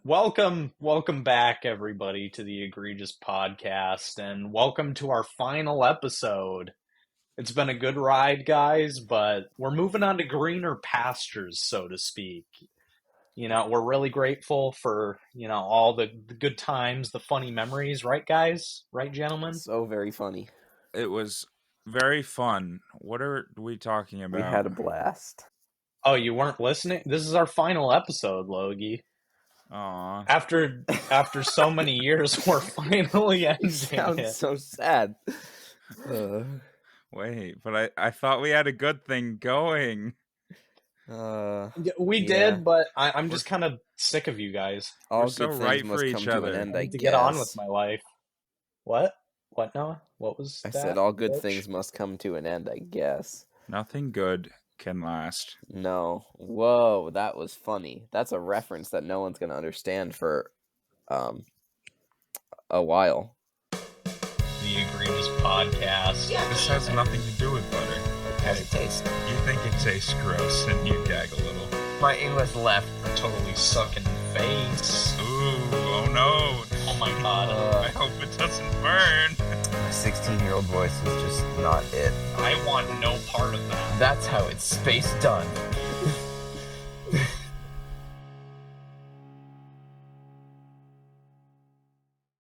Welcome back, everybody, to the Egregious Podcast, and welcome to our final episode. It's been a good ride, guys, but we're moving on to greener pastures, so to speak. We're really grateful for, all the good times, the funny memories, right, guys? Right, gentlemen? So very funny. It was very fun. What are we talking about? We had a blast. Oh, you weren't listening? This is our final episode, Logie. Aw. After so many years, we're finally ending Sounds it. so sad. Wait, but I thought we had a good thing going. We yeah. did, but I'm just kind of sick of you guys. All We're so good things right must for come each to other. an end, I I need to guess. get on with my life. What? What, Noah? What was I that? said all good bitch? things must come to an end, I guess. Nothing good can last. No. Whoa, that was funny. That's a reference that no one's going to understand for a while. The Egregious Podcast. This has nothing to do with butter. How's it taste? You think it tastes gross and you gag a little. My English left. Totally sucking face. Ooh, oh no. Oh my god. I hope it doesn't burn. My 16-year-old voice is just not it. I want no part of that. That's how it's space done.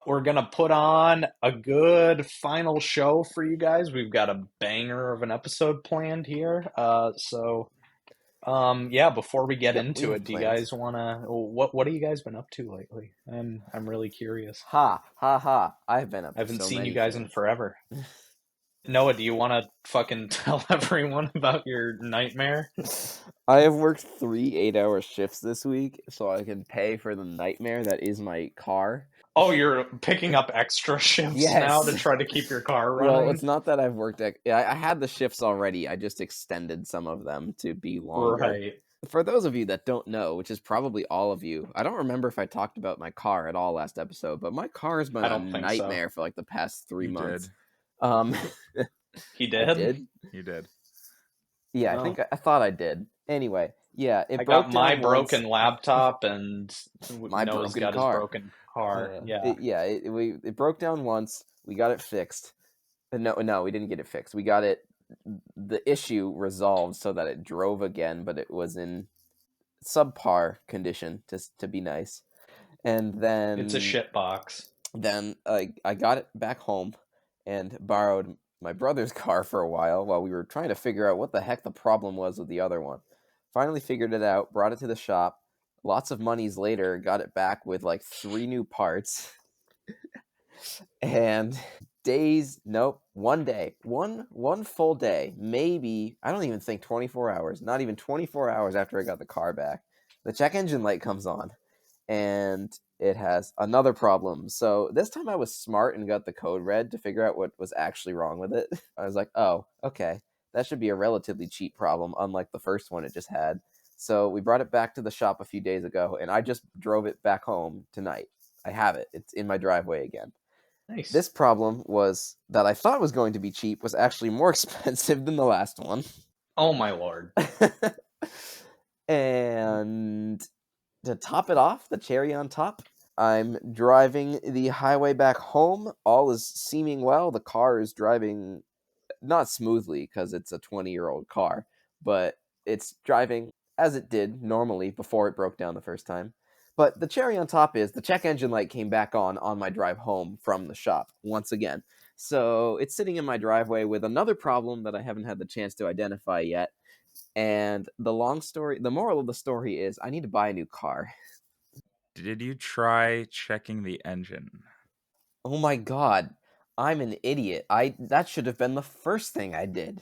We're gonna put on a good final show for you guys. We've got a banger of an episode planned here. Before we get into we it, have do you plans. guys wanna what have you guys been up to lately? I'm really curious. Ha ha. I've been up I haven't to so seen many you guys things. in forever. Noah, do you want to fucking tell everyone about your nightmare? I have worked 3 8-hour shifts this week so I can pay for the nightmare that is my car. Oh, you're picking up extra shifts Yes. now to try to keep your car running? Well, it's not that I've worked... I had the shifts already. I just extended some of them to be longer. Right. For those of you that don't know, which is probably all of you, I don't remember if I talked about my car at all last episode, but my car has been I a don't think so. nightmare for like the past 3 You months. did. He did? I did? You did. Yeah, Oh. I think I thought I did. Anyway, yeah, it I broke got my down broken once. laptop and My Noah's broken got car. his broken car. It broke down once. We got it fixed. No, we didn't get it fixed. We got the issue resolved so that it drove again, but it was in subpar condition, to be nice. And then It's a shit box. Then I got it back home and borrowed my brother's car for a while we were trying to figure out what the heck the problem was with the other one. Finally figured it out, brought it to the shop. Lots of monies later, got it back with like 3 new parts. And one day, one full day, maybe, I don't even think 24 hours, not even 24 hours after I got the car back, the check engine light comes on and it has another problem. So this time I was smart and got the code read to figure out what was actually wrong with it. I was like, oh, okay, that should be a relatively cheap problem, unlike the first one it just had. So we brought it back to the shop a few days ago, and I just drove it back home tonight. I have it. It's in my driveway again. Nice. This problem was that I thought was going to be cheap was actually more expensive than the last one. Oh my lord. And to top it off, the cherry on top, I'm driving the highway back home. All is seeming well. The car is driving not smoothly because it's a 20-year-old car, but it's driving as it did normally before it broke down the first time. But the cherry on top is the check engine light came back on my drive home from the shop once again. So it's sitting in my driveway with another problem that I haven't had the chance to identify yet. And the moral of the story is I need to buy a new car. Did you try checking the engine? Oh my god, I'm an idiot. That should have been the first thing I did.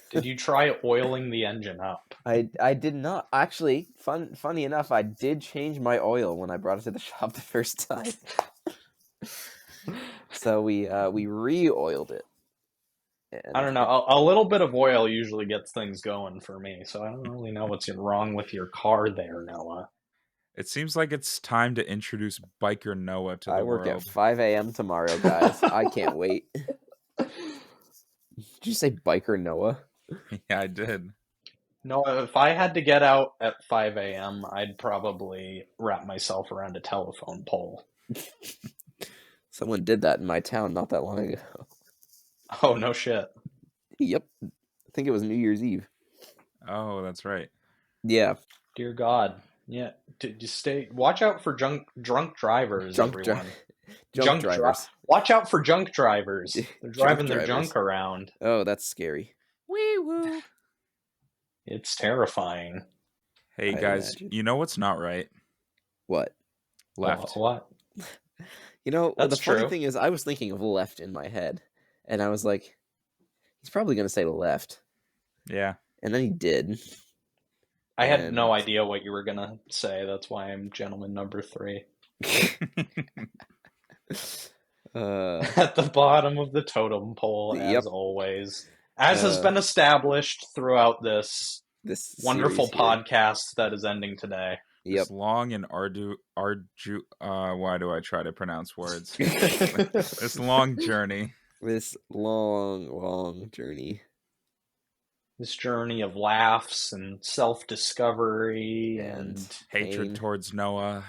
Did you try oiling the engine up? I did not. Actually, funny enough, I did change my oil when I brought it to the shop the first time. So we re-oiled it. And I don't know. A little bit of oil usually gets things going for me, so I don't really know what's wrong with your car there, Noah. It seems like it's time to introduce Biker Noah to the I work world. at 5 a.m. tomorrow, guys. I can't wait. Did you say Biker Noah? Yeah, I did. No, if I had to get out at 5 a.m., I'd probably wrap myself around a telephone pole. Someone did that in my town not that long ago. Oh, no shit. Yep. I think it was New Year's Eve. Oh, that's right. Yeah. Dear God. Yeah. Just watch out for drunk drivers, everyone. Junk drivers. Watch out for junk drivers. They're driving their drivers. junk around. Oh, that's scary. Wee woo. It's terrifying. Hey I guys, imagine. you know what's not right? What? Left. What? You know, That's the funny true. thing is, I was thinking of left in my head, and I was like, he's probably going to say left. Yeah. And then he did. I had And- no idea what you were going to say. That's why I'm gentleman number 3. At the bottom of the totem pole, as Yep. always. As has been established throughout this this wonderful series here. podcast that is ending today. Yep. This long and why do I try to pronounce words? This long journey. This long journey. This journey of laughs and self-discovery And Hatred pain. towards Noah.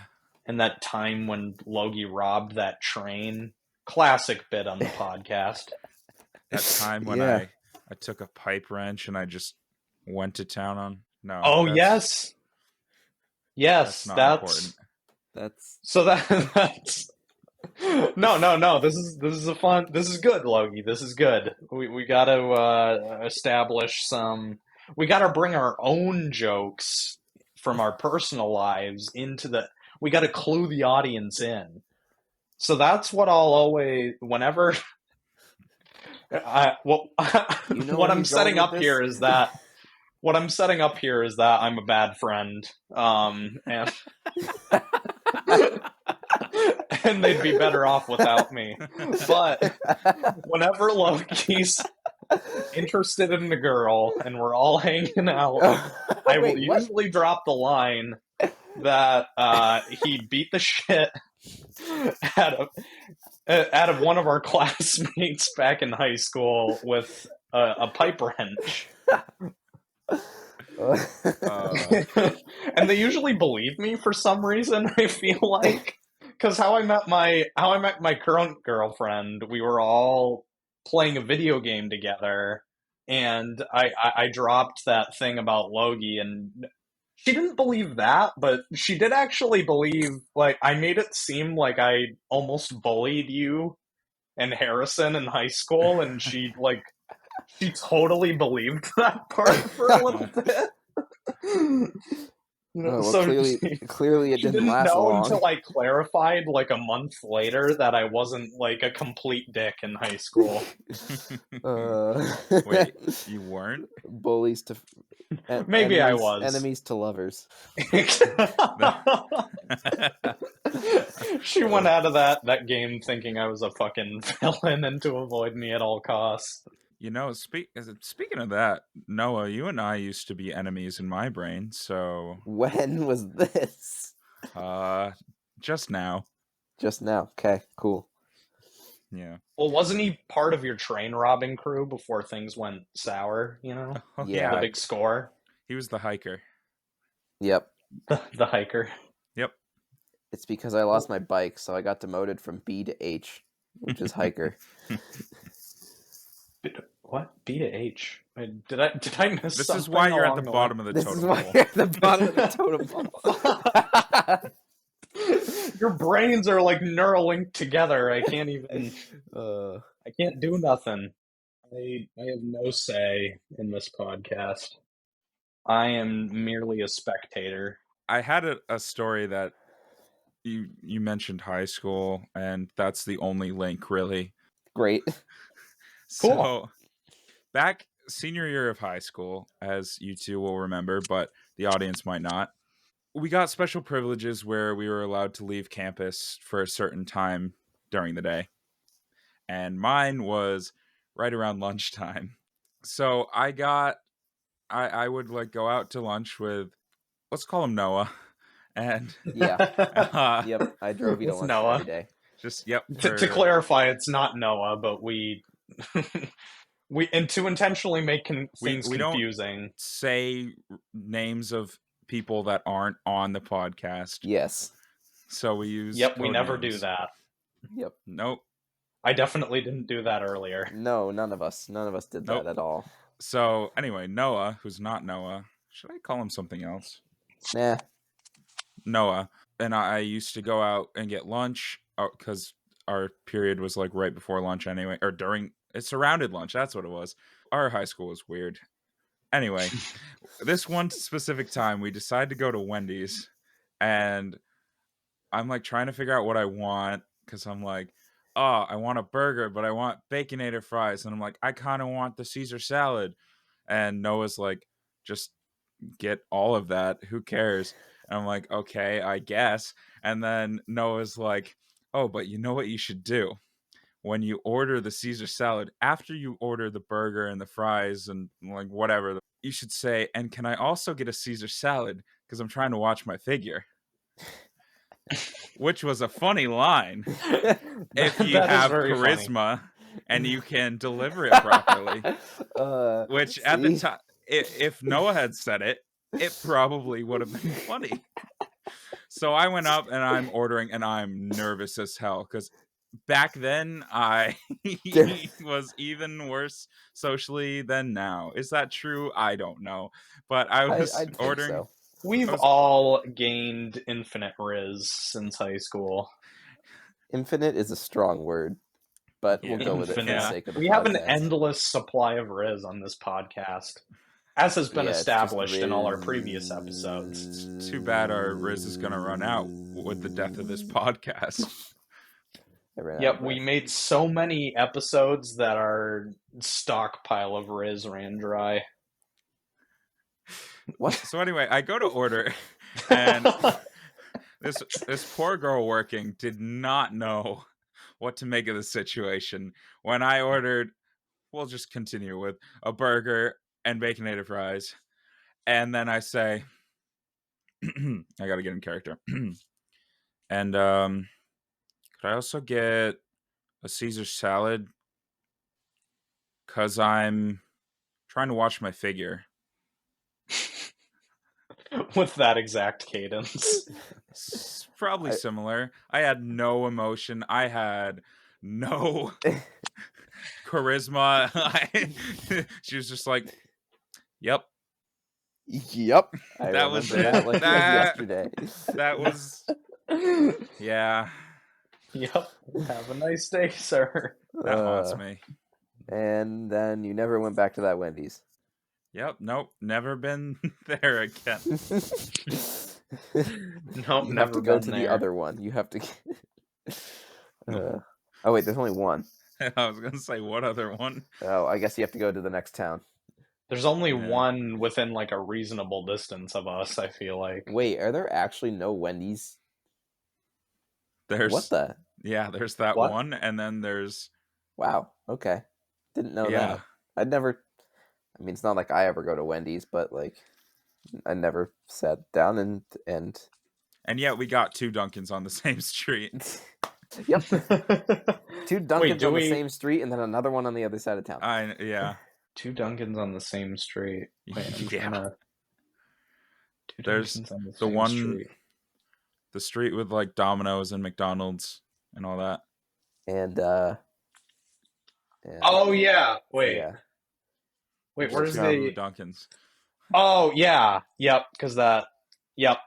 and that time when Logie robbed that train. Classic bit on the podcast. That time when Yeah. I took a pipe wrench and I just went to town on. No. Oh, that's- yes. That's not That's important. That's so that's no. This is a fun. This is good, Logie. This is good. We got to establish some. We got to bring our own jokes from our personal lives into the. We got to clue the audience in. So that's what I'll always whenever. What where I'm he's setting going up with here this? is that. What I'm setting up here is that I'm a bad friend, and and they'd be better off without me. But whenever Loki's interested in the girl and we're all hanging out, I will Wait, what? usually drop the line that he beat the shit out of one of our classmates back in high school with a pipe wrench. And they usually believe me for some reason. I feel like because how I met my current girlfriend, we were all playing a video game together, and I dropped that thing about Logie, and she didn't believe that, but she did actually believe. Like I made it seem like I almost bullied you and Harrison in high school, and she totally believed that part for a little bit. well, So clearly it she didn't didn't last know long. until I clarified like a month later that I wasn't like a complete dick in high school. Wait, you weren't? Bullies to Maybe I enemies- was. enemies to lovers. She went out of that game thinking I was a fucking villain and to avoid me at all costs. You know, speaking of that, Noah, you and I used to be enemies in my brain, so When was this? just now. Just now. Okay, cool. Yeah. Well, wasn't he part of your train robbing crew before things went sour, you know? Oh, Yeah. The big score? He was the hiker. Yep. The hiker. Yep. It's because I lost my bike, so I got demoted from B to H, which is hiker. What? B to H? Did I miss This something is why you're at the along bottom of the This is totem why pole. you're at the bottom of the totem pole. Your brains are like Neuralinked together. I can't even. Uh, I can't do nothing. I have no say in this podcast. I am merely a spectator. I had a story that you mentioned high school, and that's the only link, really. great. Cool. So, back senior year of high school, as you two will remember, but the audience might not, we got special privileges where we were allowed to leave campus for a certain time during the day. And mine was right around lunchtime. So I would like go out to lunch with, let's call him Noah. And Yeah. Yep. I drove you to It's lunch Noah. every day. just, yep. To clarify, it's not Noah, but we And to intentionally make We- things we don't- confusing. Say names of people that aren't on the podcast. Yes. So we use Yep, we code never do names. that. Yep. Nope. I definitely didn't do that earlier. No, none of us did Nope. that at all. So anyway, Noah, who's not Noah, should I call him something else? Nah. Noah and I used to go out and get lunch because our period was like right before lunch anyway, or during. It surrounded lunch. That's what it was. Our high school was weird. Anyway, this one specific time we decided to go to Wendy's, and I'm like trying to figure out what I want because I'm like, oh, I want a burger, but I want baconator fries, and I'm like, I kind of want the Caesar salad, and Noah's like, just get all of that. Who cares? And I'm like, okay, I guess. And then Noah's like, oh, but you know what you should do? When you order the Caesar salad, after you order the burger and the fries and like whatever, you should say, and can I also get a Caesar salad? Because I'm trying to watch my figure. Which was a funny line. If you That is have very funny. charisma and you can deliver it properly. Which at the see? time, if Noah had said it, it probably would have been funny. So I went up and I'm ordering and I'm nervous as hell because back then I was even worse socially than now. Is that true? I don't know. But I was I think ordering. so. We've all gained infinite Riz since high school. Infinite is a strong word, but we'll go with it for the Infinite. sake of the We have an podcast. endless supply of Riz on this podcast, as has been Yeah, it's just established in all our Riz. previous episodes. It's too bad our Riz is going to run out with the death of this podcast. I ran out Yep, of we breath. made so many episodes that our stockpile of Riz ran dry. What? So anyway, I go to order, and this poor girl working did not know what to make of the situation. When I ordered, we'll just continue with a burger and baconator fries, and then I say, I gotta get in character. And could I also get a Caesar salad? Cause I'm trying to watch my figure. With that exact cadence. It's probably similar. I had no emotion. I had no charisma. She was just like, "Yep." Yep. I That was remember that like it was that- yesterday. That was yeah. Yep. Have a nice day, sir. That haunts me. And then you never went back to that Wendy's. Yep. Nope. Never been there again. Nope, You never have to go been to there. the other one. You have to. Oh wait, there's only one. I was gonna say what other one? Oh, I guess you have to go to the next town. There's only Yeah. one within like a reasonable distance of us, I feel like. Wait, are there actually no Wendy's? There's What the? yeah. There's that What? one, and then there's Wow. Okay. Didn't know yeah. that. I'd never. I mean, it's not like I ever go to Wendy's, but like, I never sat down and. And yet we got two Dunkins on the same street. Yep. Two Dunkins do on we- the same street, and then another one on the other side of town. Yeah. Two Dunkins on the same street. Wait, I'm Yeah. trying to- Two There's Dunkins on the the same one- street. The street with like Domino's and McDonald's and all that. And Oh yeah. Wait. yeah. Wait, There's where's two the Dunkins? Oh yeah. Yep, because that Yep.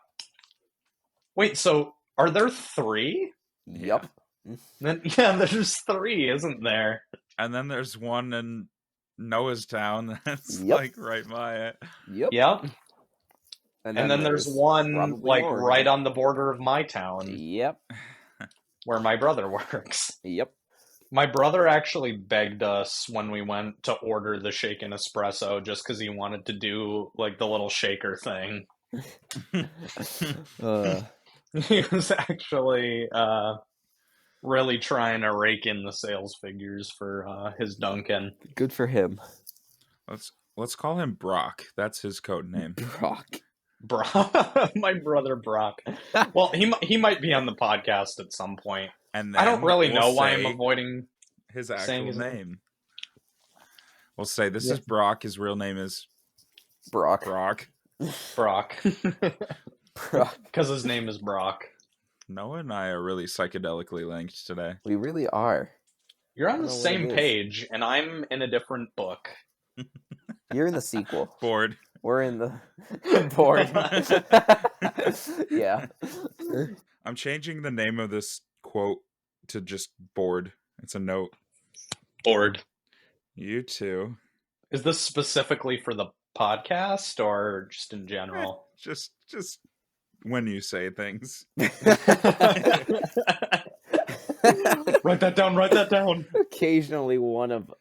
Wait, so are there three? Yep. Then yeah, there's three, isn't there? And then there's one in Noah's Town that's Yep. like right by it. Yep. Yep. And then there's one probably like more, right yeah. on the border of my town Yep. where my brother works. Yep. My brother actually begged us when we went to order the shaken espresso just because he wanted to do like the little shaker thing. He was actually really trying to rake in the sales figures for his Dunkin'. Good for him. Let's call him Brock. That's his code name. Brock. Brock, my brother Brock. Well, he might be on the podcast at some point. And I don't then really we'll know why I'm say avoiding his saying actual his name. name. We'll say this is Brock. His real name is Brock. Brock. Brock. Brock. Because his name is Brock. Noah and I are really psychedelically linked today. We really are. You're on I the don't know what same it is. page, and I'm in a different book. You're in the sequel. Bored. We're in the board. Yeah. I'm changing the name of this quote to just bored. It's a note. Bored. You too. Is this specifically for the podcast or just in general? Just when you say things. Write that down. Write that down. Occasionally,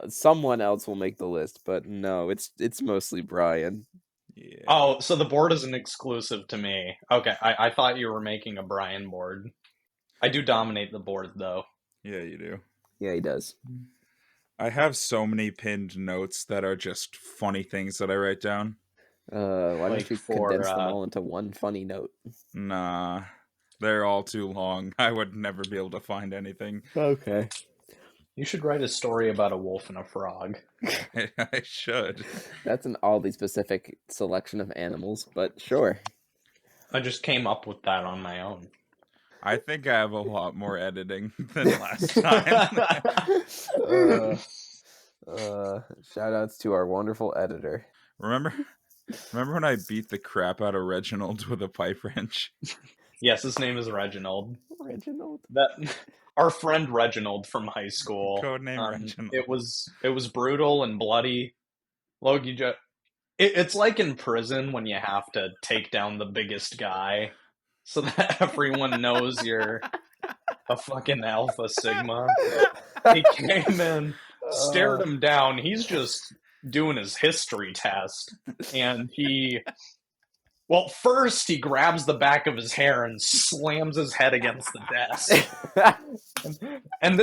someone else will make the list, but no, it's mostly Brian. Yeah. Oh, so the board isn't exclusive to me. Okay, I thought you were making a Brian board. I do dominate the board, though. Yeah, you do. Yeah, he does. I have so many pinned notes that are just funny things that I write down. Why Like don't you for, condense them all into one funny note? Nah, they're all too long. I would never be able to find anything. Okay. You should write a story about a wolf and a frog. I should. That's an oddly specific selection of animals, but sure. I just came up with that on my own. I think I have a lot more editing than last time. Shout outs to our wonderful editor. Remember when I beat the crap out of Reginald with a pipe wrench? Yes, his name is Reginald. Reginald. Our friend Reginald from high school. Codename Reginald. It was brutal and bloody. Logie, it's like in prison when you have to take down the biggest guy so that everyone knows you're a fucking Alpha Sigma. He came in, stared him down. He's just doing his history test, and first he grabs the back of his hair and slams his head against the desk. And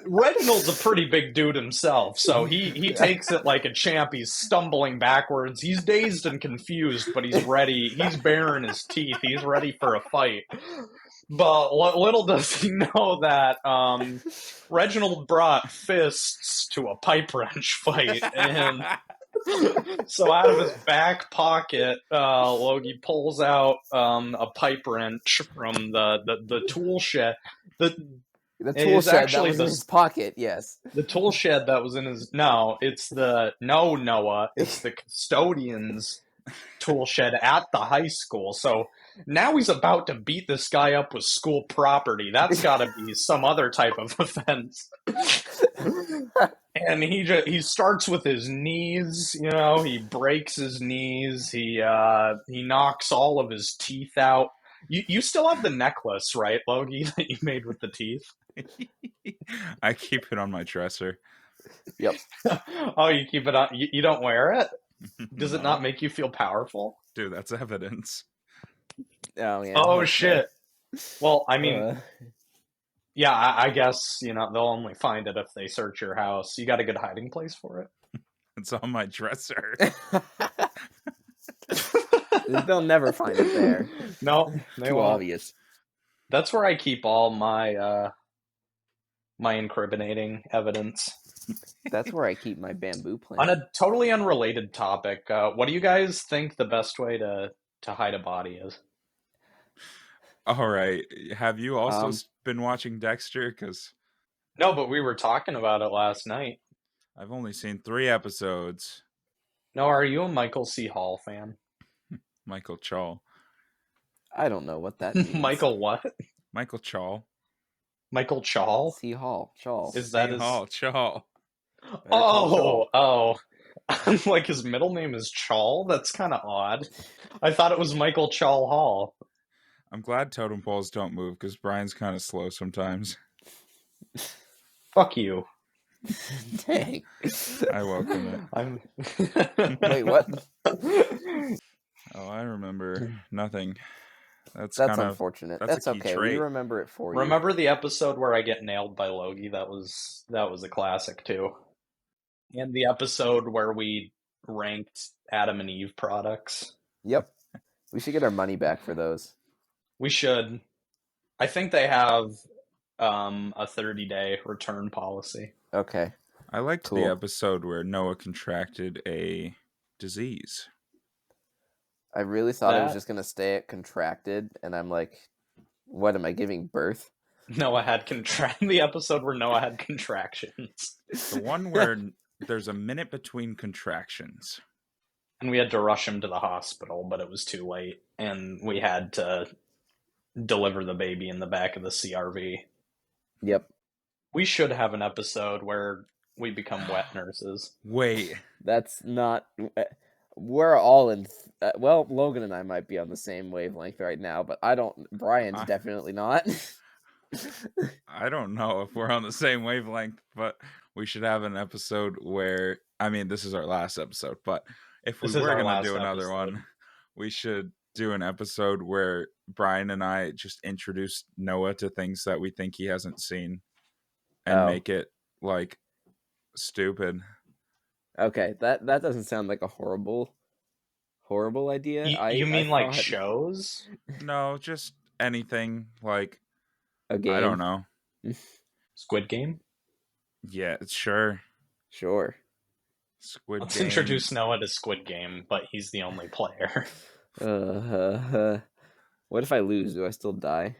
Reginald's a pretty big dude himself, so he takes it like a champ. He's stumbling backwards. He's dazed and confused, but he's ready. He's baring his teeth. He's ready for a fight. But little does he know that Reginald brought fists to a pipe wrench fight, and so out of his back pocket, Logie pulls out a pipe wrench from the tool shed. The tool shed actually that was in his pocket, yes. The tool shed that was in his... Noah. It's the custodian's tool shed at the high school. So now he's about to beat this guy up with school property. That's got to be some other type of offense. And he starts with his knees, he breaks his knees. He knocks all of his teeth out. You still have the necklace, right, Logie, that you made with the teeth? I keep it on my dresser. Yep. Oh, you keep it on? You don't wear it? Does it No. not make you feel powerful? Dude, that's evidence. Oh, yeah. Oh, shit. Well, I mean, yeah, I guess, they'll only find it if they search your house. You got a good hiding place for it? It's on my dresser. They'll never find it there. No, they Too won't. obvious. That's where I keep all my my incriminating evidence. That's where I keep my bamboo plant. On a totally unrelated topic, what do you guys think the best way to hide a body is? All right. Have you also been watching Dexter? Because No, but we were talking about it last night. I've only seen 3 episodes. No, are you a Michael C. Hall fan? Michael Chawl. I don't know what that means. Michael what? Michael Chawl. Michael Chawl? C. Hall. Chawl. Is that his... Hall, Chawl. Oh. I'm like, his middle name is Chawl? That's kind of odd. I thought it was Michael Chawl Hall. I'm glad totem poles don't move because Brian's kind of slow sometimes. Fuck you. Dang. I welcome it. I'm... Wait, what? Oh, I remember nothing. That's That's kind of unfortunate. that's a That's key okay. trait. We remember it for you. Remember the episode where I get nailed by Logie? That was a classic too. And the episode where we ranked Adam and Eve products. Yep. We should get our money back for those. We should. I think they have a 30-day return policy. Okay. I liked the Cool. episode where Noah contracted a disease. I really thought it was That- just gonna stay at contracted, and I'm like, what am I giving birth? Noah had the episode where Noah had contractions. The one where there's a minute between contractions. And we had to rush him to the hospital, but it was too late. And we had to deliver the baby in the back of the CRV. Yep. We should have an episode where we become wet nurses. Wait, That's not. We're all in. Well, Logan and I might be on the same wavelength right now, but I don't. Brian's I- definitely not. I don't know if we're on the same wavelength, but we should have an episode where, I mean, this is our last episode, but if we This is were our going to last do another episode. one, we should do an episode where Brian and I just introduce Noah to things that we think he hasn't seen and Oh. make it like stupid. Okay, that doesn't sound like a horrible idea. You mean like thought shows? No, just anything like, a game? I don't know. Squid Game? Yeah, sure. Sure. Squid Let's Game. introduce Noah to Squid Game, but he's the only player. What if I lose? Do I still die?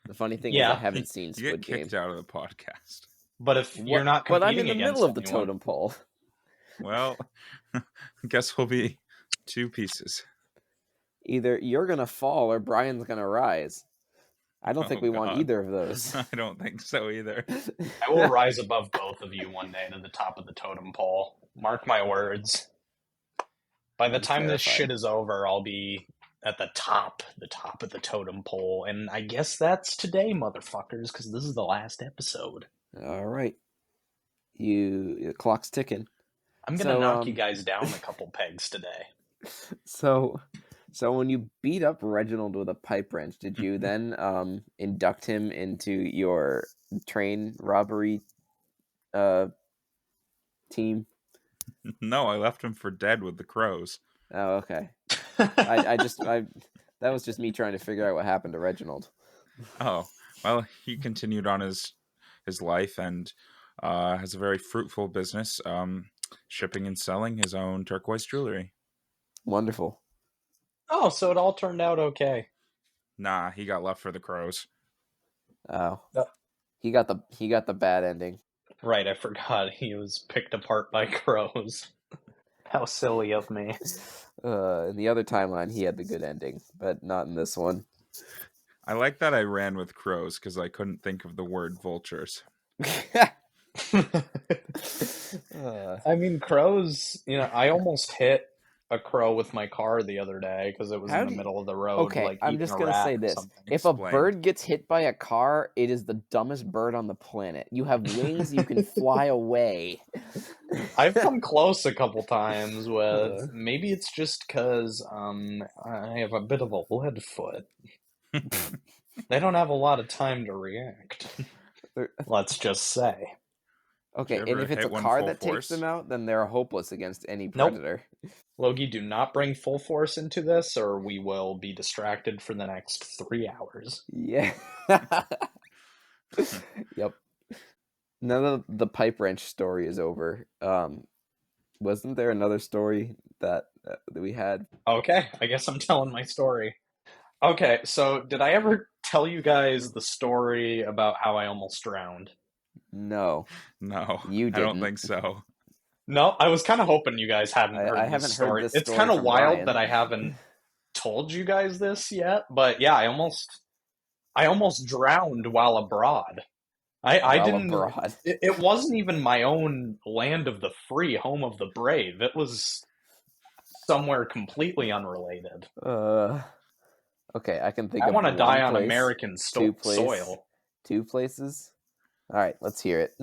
The funny thing is, Yeah. I haven't seen You Squid get Game. kicked out of the podcast. But if you're not But competing I'm in the against middle of the anyone- totem pole. Well, I guess we'll be two pieces. Either you're gonna fall or Brian's gonna rise. I don't think Oh, we want God. either of those. I don't think so either. I will rise above both of you one day to the top of the totem pole. Mark my words. By the I'm time this terrified. shit is over, I'll be at the top of the totem pole. And I guess that's today, motherfuckers, because this is the last episode. All right, the clock's ticking. I'm gonna So, knock you guys down a couple pegs today. So when you beat up Reginald with a pipe wrench, did you then induct him into your train robbery team? No, I left him for dead with the crows. Oh, okay. I that was just me trying to figure out what happened to Reginald. Oh, well, he continued on his life and has a very fruitful business, shipping and selling his own turquoise jewelry. Wonderful. Oh, so it all turned out okay. Nah, he got left for the crows. Oh, Uh, he got the bad ending. Right, I forgot he was picked apart by crows. How silly of me. In the other timeline, he had the good ending, but not in this one. I like that I ran with crows because I couldn't think of the word vultures. I mean, crows, I almost hit a crow with my car the other day because it was How in do the you- middle of the road. Okay, like, I'm eating just a gonna rat say or this: something. if a Explain. bird gets hit by a car, it is the dumbest bird on the planet. You have wings, you can fly away. I've come close a couple times with maybe it's just because I have a bit of a lead foot. They don't have a lot of time to react. Let's just say. Okay, you and ever if it's a hit one car full that force? takes them out, then they're hopeless against any Nope. predator. Logie, do not bring full force into this, or we will be distracted for the next 3 hours. Yeah. Yep. Now that the pipe wrench story is over, wasn't there another story that we had? Okay, I guess I'm telling my story. Okay, so did I ever tell you guys the story about how I almost drowned? No. No, You I don't didn't. think so. No, I was kind of hoping you guys hadn't heard I this haven't story. heard this It's story kind of from wild Brian. that I haven't told you guys this yet, but yeah, I almost drowned while abroad. I While didn't. abroad. It wasn't even my own land of the free, home of the brave. It was somewhere completely unrelated. Okay, I can think I of want to one die on place, American two soil. 2 places. All right, let's hear it.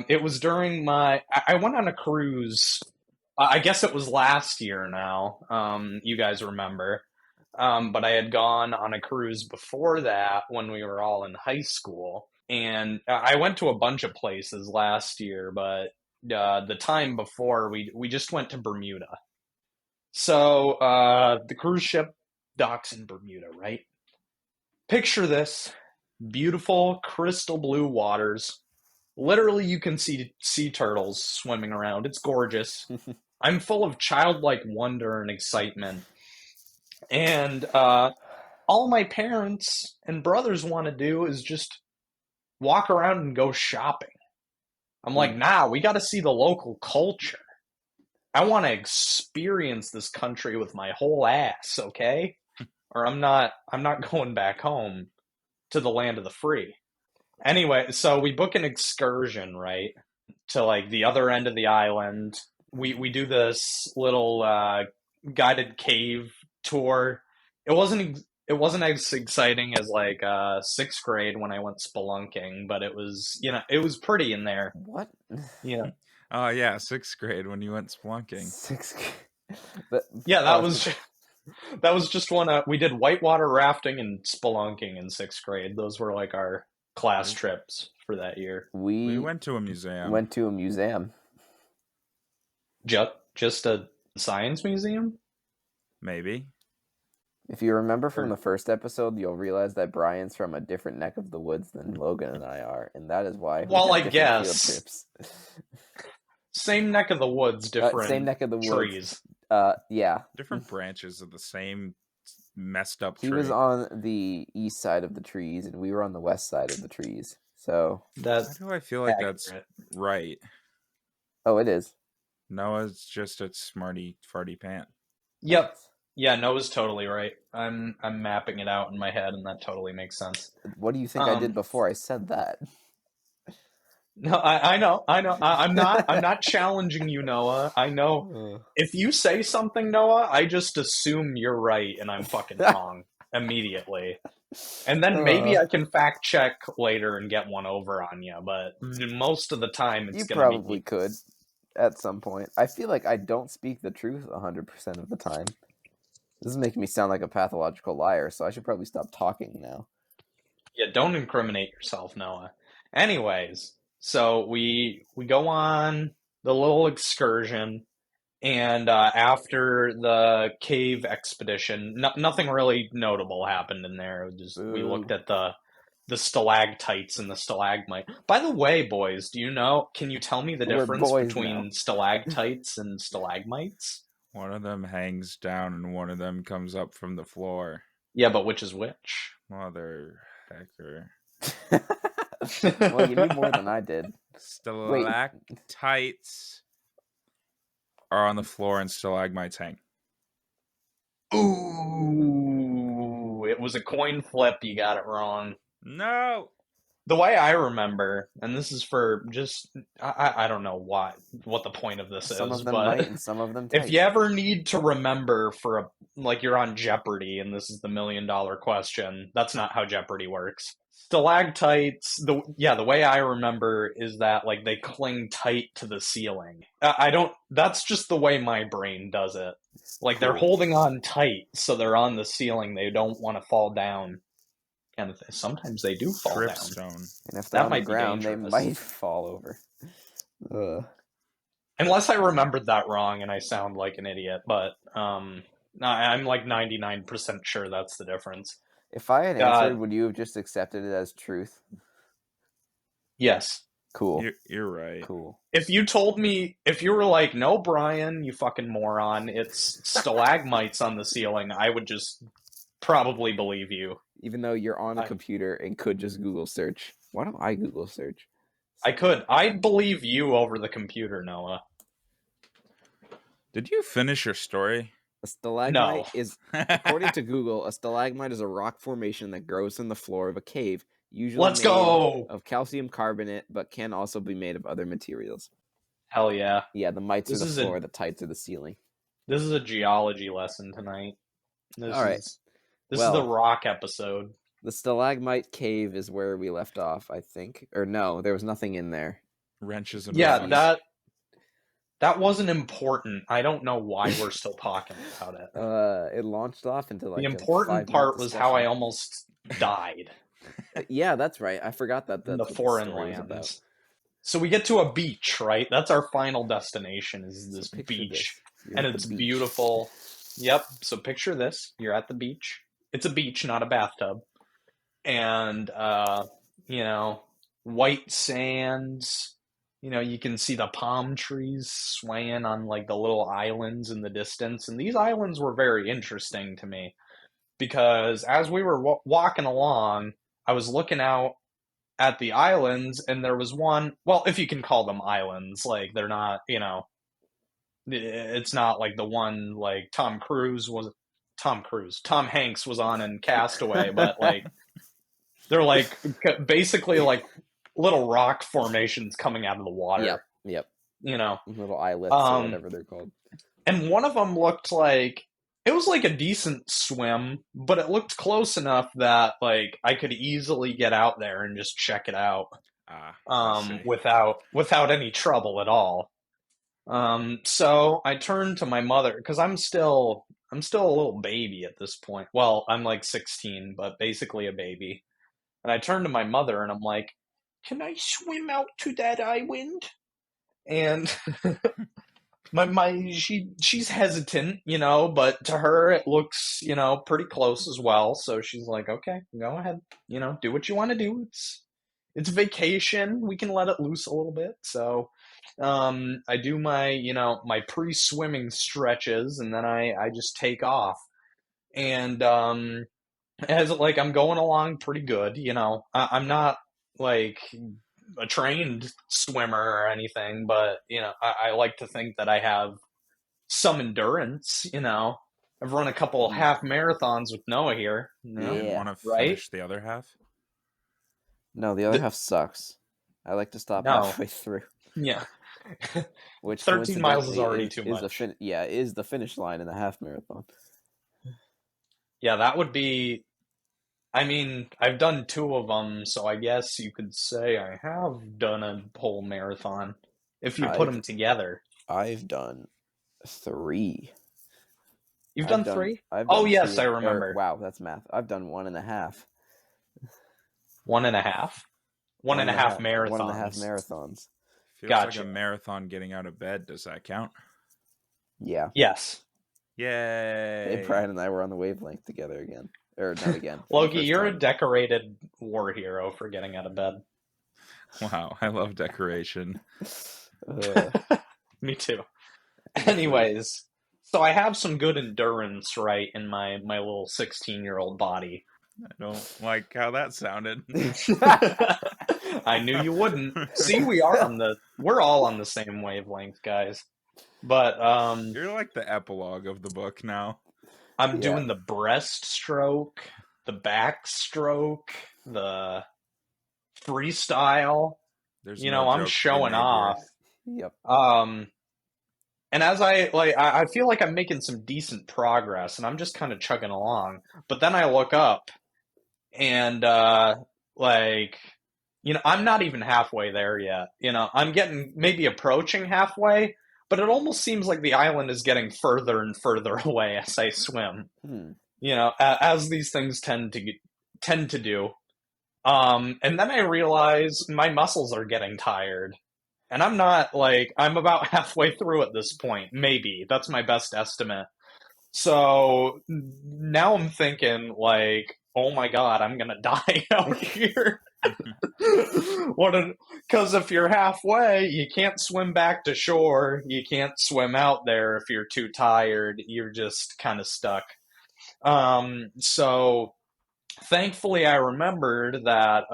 It was during I went on a cruise. I guess it was last year now. You guys remember. But I had gone on a cruise before that when we were all in high school. And I went to a bunch of places last year, but the time before we just went to Bermuda. So the cruise ship docks in Bermuda, right? Picture this: beautiful crystal blue waters, Literally, you can see sea turtles swimming around. It's gorgeous. I'm full of childlike wonder and excitement. And all my parents and brothers want to do is just walk around and go shopping. I'm like, nah, we got to see the local culture. I want to experience this country with my whole ass, okay? Or I'm not going back home to the land of the free. Anyway, so we book an excursion, right, to like the other end of the island. We do this little guided cave tour. It wasn't as exciting as like sixth grade when I went spelunking, but it was it was pretty in there. What? Yeah. Oh yeah, sixth grade when you went splunking. Sixth grade. Yeah, that was just one. We did whitewater rafting and spelunking in sixth grade. Those were like our class trips for that year. We went to a museum. Went to a museum. Just a science museum? Maybe. If you remember from the first episode, you'll realize that Brian's from a different neck of the woods than Logan and I are, and that is why. Well, I different guess. Field trips. Same neck of the woods, different same neck of the trees. Woods. Yeah. Different branches of the same messed up tree. He was on the east side of the trees, and we were on the west side of the trees. So. Why do I feel like that's right? Oh, it is. Noah's just a smarty farty pant. Yep. Yeah, Noah's totally right. I'm mapping it out in my head, and that totally makes sense. What do you think I did before I said that? No, I know. I'm not challenging you, Noah. I know. If you say something, Noah, I just assume you're right and I'm fucking wrong immediately. And then maybe I can fact check later and get one over on you, but most of the time it's you gonna be... probably could at some point. I feel like I don't speak the truth 100% of the time. This is making me sound like a pathological liar, so I should probably stop talking now. Yeah, don't incriminate yourself, Noah. Anyways, so we go on the little excursion, and after the cave expedition, nothing really notable happened in there. We looked at the stalactites and the stalagmite. By the way, boys, can you tell me the difference between stalactites and stalagmites? One of them hangs down and one of them comes up from the floor. Yeah, but which is which? Mother hecker. Well, you knew more than I did. Stalactites are on the floor and stalagmites hang. Ooh, it was a coin flip. You got it wrong. No. The way I remember, and this is for just, I don't know what the point of this some is, of them but might and some of them tight. If you ever need to remember for like you're on Jeopardy and this is the $1 million question, that's not how Jeopardy works. Stalactites, the way I remember is that like they cling tight to the ceiling. That's just the way my brain does it. Like they're holding on tight, so they're on the ceiling. They don't want to fall down. And sometimes they do fall down. Stone. And if they're on the ground, they might fall over. Unless I remembered that wrong and I sound like an idiot, but I'm like 99% sure that's the difference. If I had answered, would you have just accepted it as truth? Yes. Cool. You're right. Cool. If you were like, no, Brian, you fucking moron, it's stalagmites on the ceiling, I would just probably believe you. Even though you're on a computer and could just Google search. Why don't I Google search? I could. I'd believe you over the computer, Noah. Did you finish your story? A stalagmite is, according to Google, a stalagmite is a rock formation that grows in the floor of a cave, usually made of calcium carbonate, but can also be made of other materials. Hell yeah. Yeah, the mites are the floor, the tights are the ceiling. This is a geology lesson tonight. All right. This is the rock episode. The stalagmite cave is where we left off, I think. Or no, there was nothing in there. Wrenches and wrenches. That wasn't important. I don't know why we're still talking about it. It launched off into like the important part was how I almost died. Yeah, that's right. I forgot that. In the foreign lands. So we get to a beach, right? That's our final destination. Is this beach, and it's beautiful. Yep. So picture this: you're at the beach. It's a beach, not a bathtub. And white sands. You know, you can see the palm trees swaying on like the little islands in the distance. And these islands were very interesting to me because as we were walking along, I was looking out at the islands, and there was one, well, if you can call them islands, like they're not, you know, it's not like the one like Tom Hanks was on in Castaway, but like they're like basically like little rock formations coming out of the water. Yep. You know, Little islets or whatever they're called. And one of them looked like it was like a decent swim, but it looked close enough that like I could easily get out there and just check it out without any trouble at all. So I turned to my mother because I'm still a little baby at this point. Well, I'm like 16, but basically a baby. And I turned to my mother and I'm like, "Can I swim out to that island?" And she's hesitant, you know, but to her it looks, you know, pretty close as well. So she's like, "Okay, go ahead, you know, do what you want to do. It's vacation. We can let it loose a little bit." So I do my, you know, my pre-swimming stretches, and then I just take off. And as like I'm going along pretty good, you know, I'm not like a trained swimmer or anything, but you know, I like to think that I have some endurance. You know, I've run a couple half marathons with Noah here. You know, You want to right? finish the other half? No, the other half sucks. I like to stop No. halfway through. Yeah. Which 13 miles is coincidentally already too much. Is the finish line in the half marathon. Yeah, that would be. I mean, I've done 2 of them, so I guess you could say I have done a whole marathon if you put them together. I've done 3. You've done 3? I've Oh, done yes, 2 I remember. Wow, that's math. I've done 1.5. 1.5? 1.5 marathons. 1.5 marathons. Feels Gotcha. like a marathon getting out of bed. Does that count? Yeah. Yes. Yay! Hey, Brian and I were on the wavelength together again. Or not again. Loki, you're a decorated war hero for getting out of bed. Wow, I love decoration. Me too. Anyways, so I have some good endurance, right, in my little 16-year-old body. I don't like how that sounded. I knew you wouldn't. See, we're all on the same wavelength, guys. But You're like the epilogue of the book now. I'm doing the breaststroke, the backstroke, the freestyle. There's you no know, I'm joke to be showing made off. here. Yep. And as I feel like I'm making some decent progress, and I'm just kind of chugging along. But then I look up, and like, you know, I'm not even halfway there yet. You know, I'm getting maybe approaching halfway, but it almost seems like the island is getting further and further away as I swim. You know, as these things tend to do. And then I realize my muscles are getting tired. And I'm not like, I'm about halfway through at this point. Maybe. That's my best estimate. So now I'm thinking like, oh my God, I'm going to die out here. Because if you're halfway, you can't swim back to shore. You can't swim out there if you're too tired. You're just kind of stuck. So thankfully, I remembered that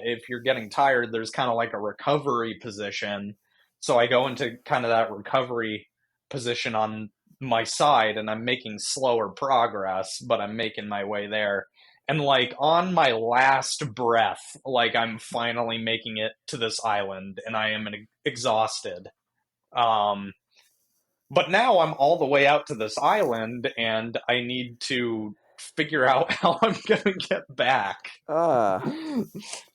if you're getting tired, there's kind of like a recovery position. So I go into kind of that recovery position on my side, and I'm making slower progress, but I'm making my way there. And like on my last breath, like I'm finally making it to this island, and I am exhausted. But now I'm all the way out to this island, and I need to figure out how I'm gonna get back.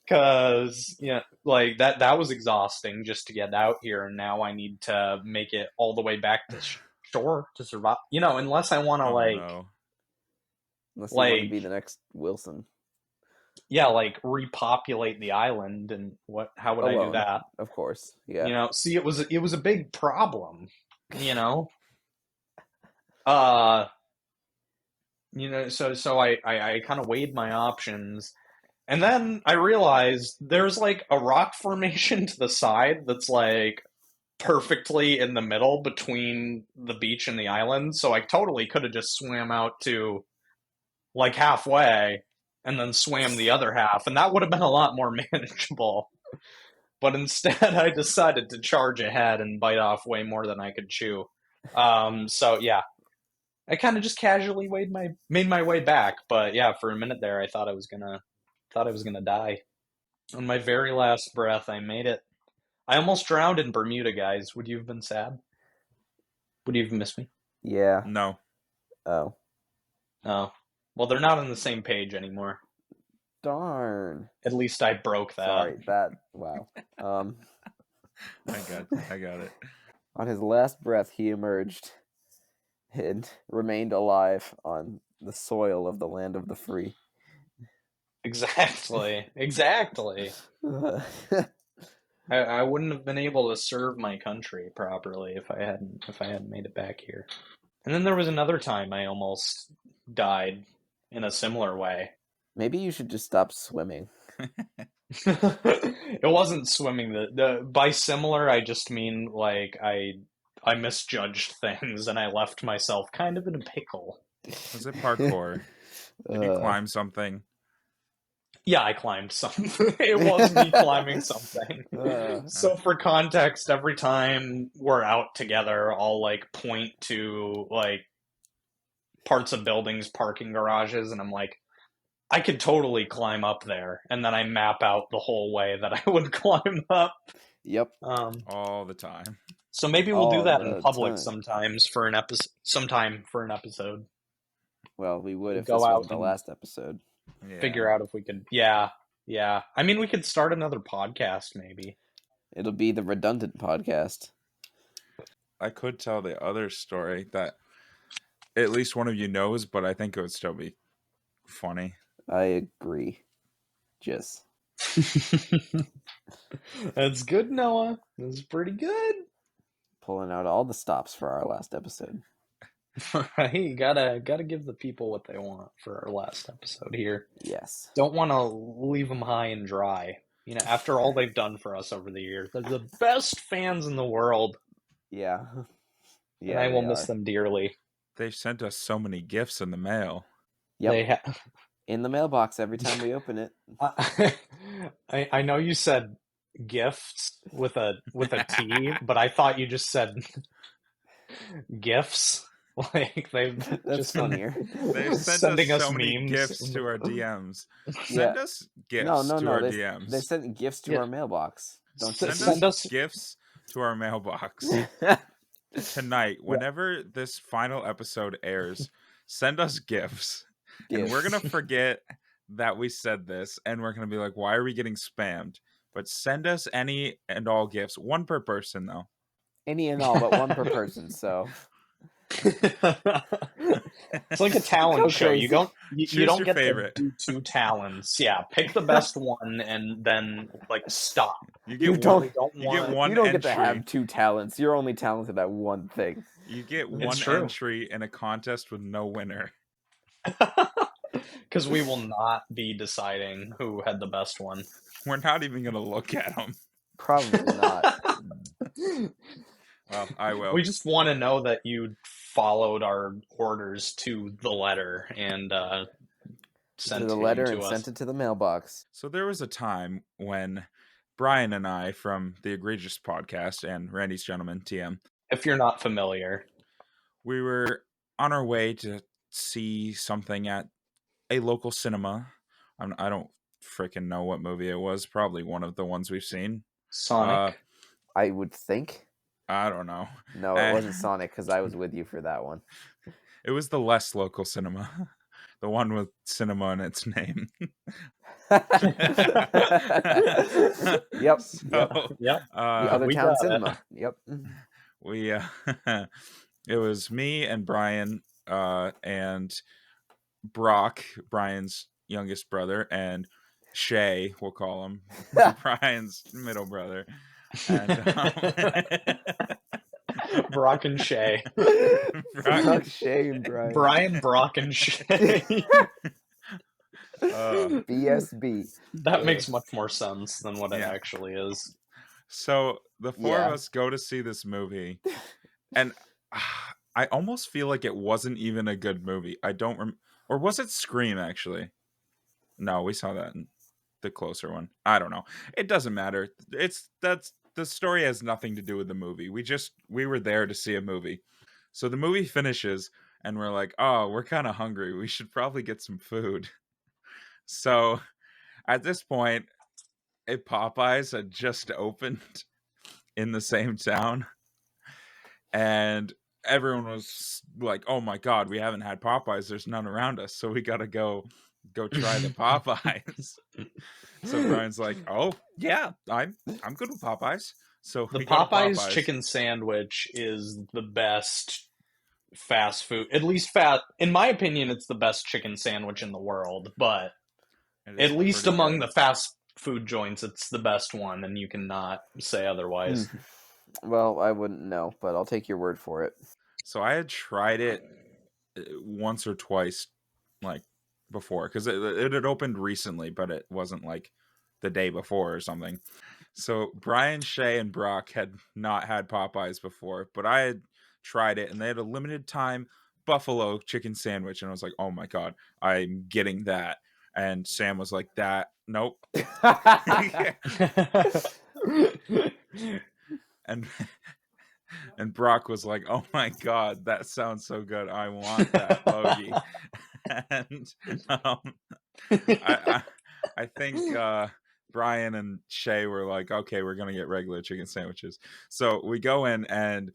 Because you know, like that was exhausting just to get out here, and now I need to make it all the way back to shore to survive. You know, unless I want to unless you want to be the next Wilson. Yeah, like repopulate the island, and how would I do that? Of course, yeah. You know, see, it was a big problem. You know, you know, so I kind of weighed my options, And then I realized there's like a rock formation to the side that's like perfectly in the middle between the beach and the island. So I totally could have just swam out to like halfway and then swam the other half, and that would have been a lot more manageable. But instead, I decided to charge ahead and bite off way more than I could chew. So yeah, I kind of just casually made my way back. But yeah, for a minute there, I thought I was gonna die. On my very last breath, I made it. I almost drowned in Bermuda, guys. Would you have been sad? Would you have missed me? Yeah. No. Oh. No. Well, they're not on the same page anymore. Darn. At least I broke that. Sorry, wow. I got it. On his last breath, he emerged and remained alive on the soil of the land of the free. Exactly. I wouldn't have been able to serve my country properly if I hadn't made it back here. And then there was another time I almost died in a similar way. Maybe you should just stop swimming. It wasn't swimming. By similar, I just mean like I misjudged things and I left myself kind of in a pickle. Was it parkour? Did you climb something? Yeah, I climbed something. It was me climbing something. So for context, every time we're out together, I'll like point to like parts of buildings, parking garages, and I'm like, I could totally climb up there. And then I map out the whole way that I would climb up. Yep. All the time. So maybe we'll do All that the in public time. sometime for an episode. Well, we would if Go this out wasn't the and- last episode. Yeah. Figure out if we could. Yeah. I mean, we could start another podcast, maybe. It'll be the redundant podcast. I could tell the other story that at least one of you knows, but I think it would still be funny. I agree. Just That's good, Noah. That's pretty good. pulling out all the stops for our last episode. Right, you gotta give the people what they want for our last episode here. Yes. Don't want to leave them high and dry. You know, after all they've done for us over the years, they're the best fans in the world. Yeah. And I will miss them dearly. They've sent us so many gifts in the mail. Yep. They have. In the mailbox every time we open it. I know you said gifts with a T, but I thought you just said gifts. Like they've That's just funnier. They've sent sending us us so many memes. gifts to our DMs. Yeah. Send us gifts No. to our They DMs. sent gifts to Yeah. our mailbox. Don't you? Send us gifts to our mailbox tonight. Whenever this final episode airs, send us gifts. And we're going to forget that we said this, and we're going to be like, why are we getting spammed? But send us any and all gifts. One per person, though. Any and all, but one per person. So It's like a talent Go show. crazy. You don't Choose your get favorite. to do two talents. Yeah, pick the best one and then like stop. You You get don't- one. Don't You want. get one you don't entry. get to have two talents. You're only talented at one thing. You get It's one true. entry in a contest with no winner. Because we will not be deciding who had the best one. We're not even going to look at them. Probably not. Well, I will. We just want to know that you followed our orders to the letter and sent to the it letter to and us. sent it to the mailbox. So there was a time when Brian and I from the Egregious Podcast and Randy's Gentleman, TM, If you're not familiar, we were on our way to see something at a local cinema. I don't freaking know what movie it was. Probably one of the ones we've seen. Sonic. I would think. I don't know. No, it wasn't Sonic because I was with you for that one. It was the less local cinema. The one with cinema in its name. Yep. So, Yep. The other we town got it. cinema. Yep. We it was me and Brian and Brock, Brian's youngest brother, and Shay, we'll call him Brian's middle brother, and Brock and Shay. Brock, Shay, and Brian. Brian, Brock, and Shay. BSB. That makes much more sense than what it Yeah. actually is. So the four of Yeah. us go to see this movie, and I almost feel like it wasn't even a good movie. I don't or was it Scream actually? No, we saw that in the closer one. I don't know. It doesn't matter. That's the story has nothing to do with the movie. We were there to see a movie. So the movie finishes and we're like, "Oh, we're kind of hungry. We should probably get some food." So at this point, a Popeyes had just opened in the same town, and everyone was like, "Oh my god, we haven't had Popeyes. There's none around us, so we gotta go try the Popeyes." So Brian's like, "Oh yeah, I'm good with Popeyes." So The we go to Popeyes Popeyes. chicken sandwich is the best fast food. At least in my opinion, it's the best chicken sandwich in the world. But It is at least pretty among good. the fast food joints, it's the best one, and you cannot say otherwise. Well, I wouldn't know, but I'll take your word for it. So I had tried it once or twice, like before, because it had opened recently, but it wasn't like the day before or something. So Brian, Shay, and Brock had not had Popeyes before, but I had tried it, and they had a limited time buffalo chicken sandwich, and I was like, "Oh my god, I'm getting that." And Sam was like, "That nope." and and Brock was like, "Oh my god, that sounds so good. I want that Logie." And I think Brian and Shay were like, "Okay, we're gonna get regular chicken sandwiches." So we go in, and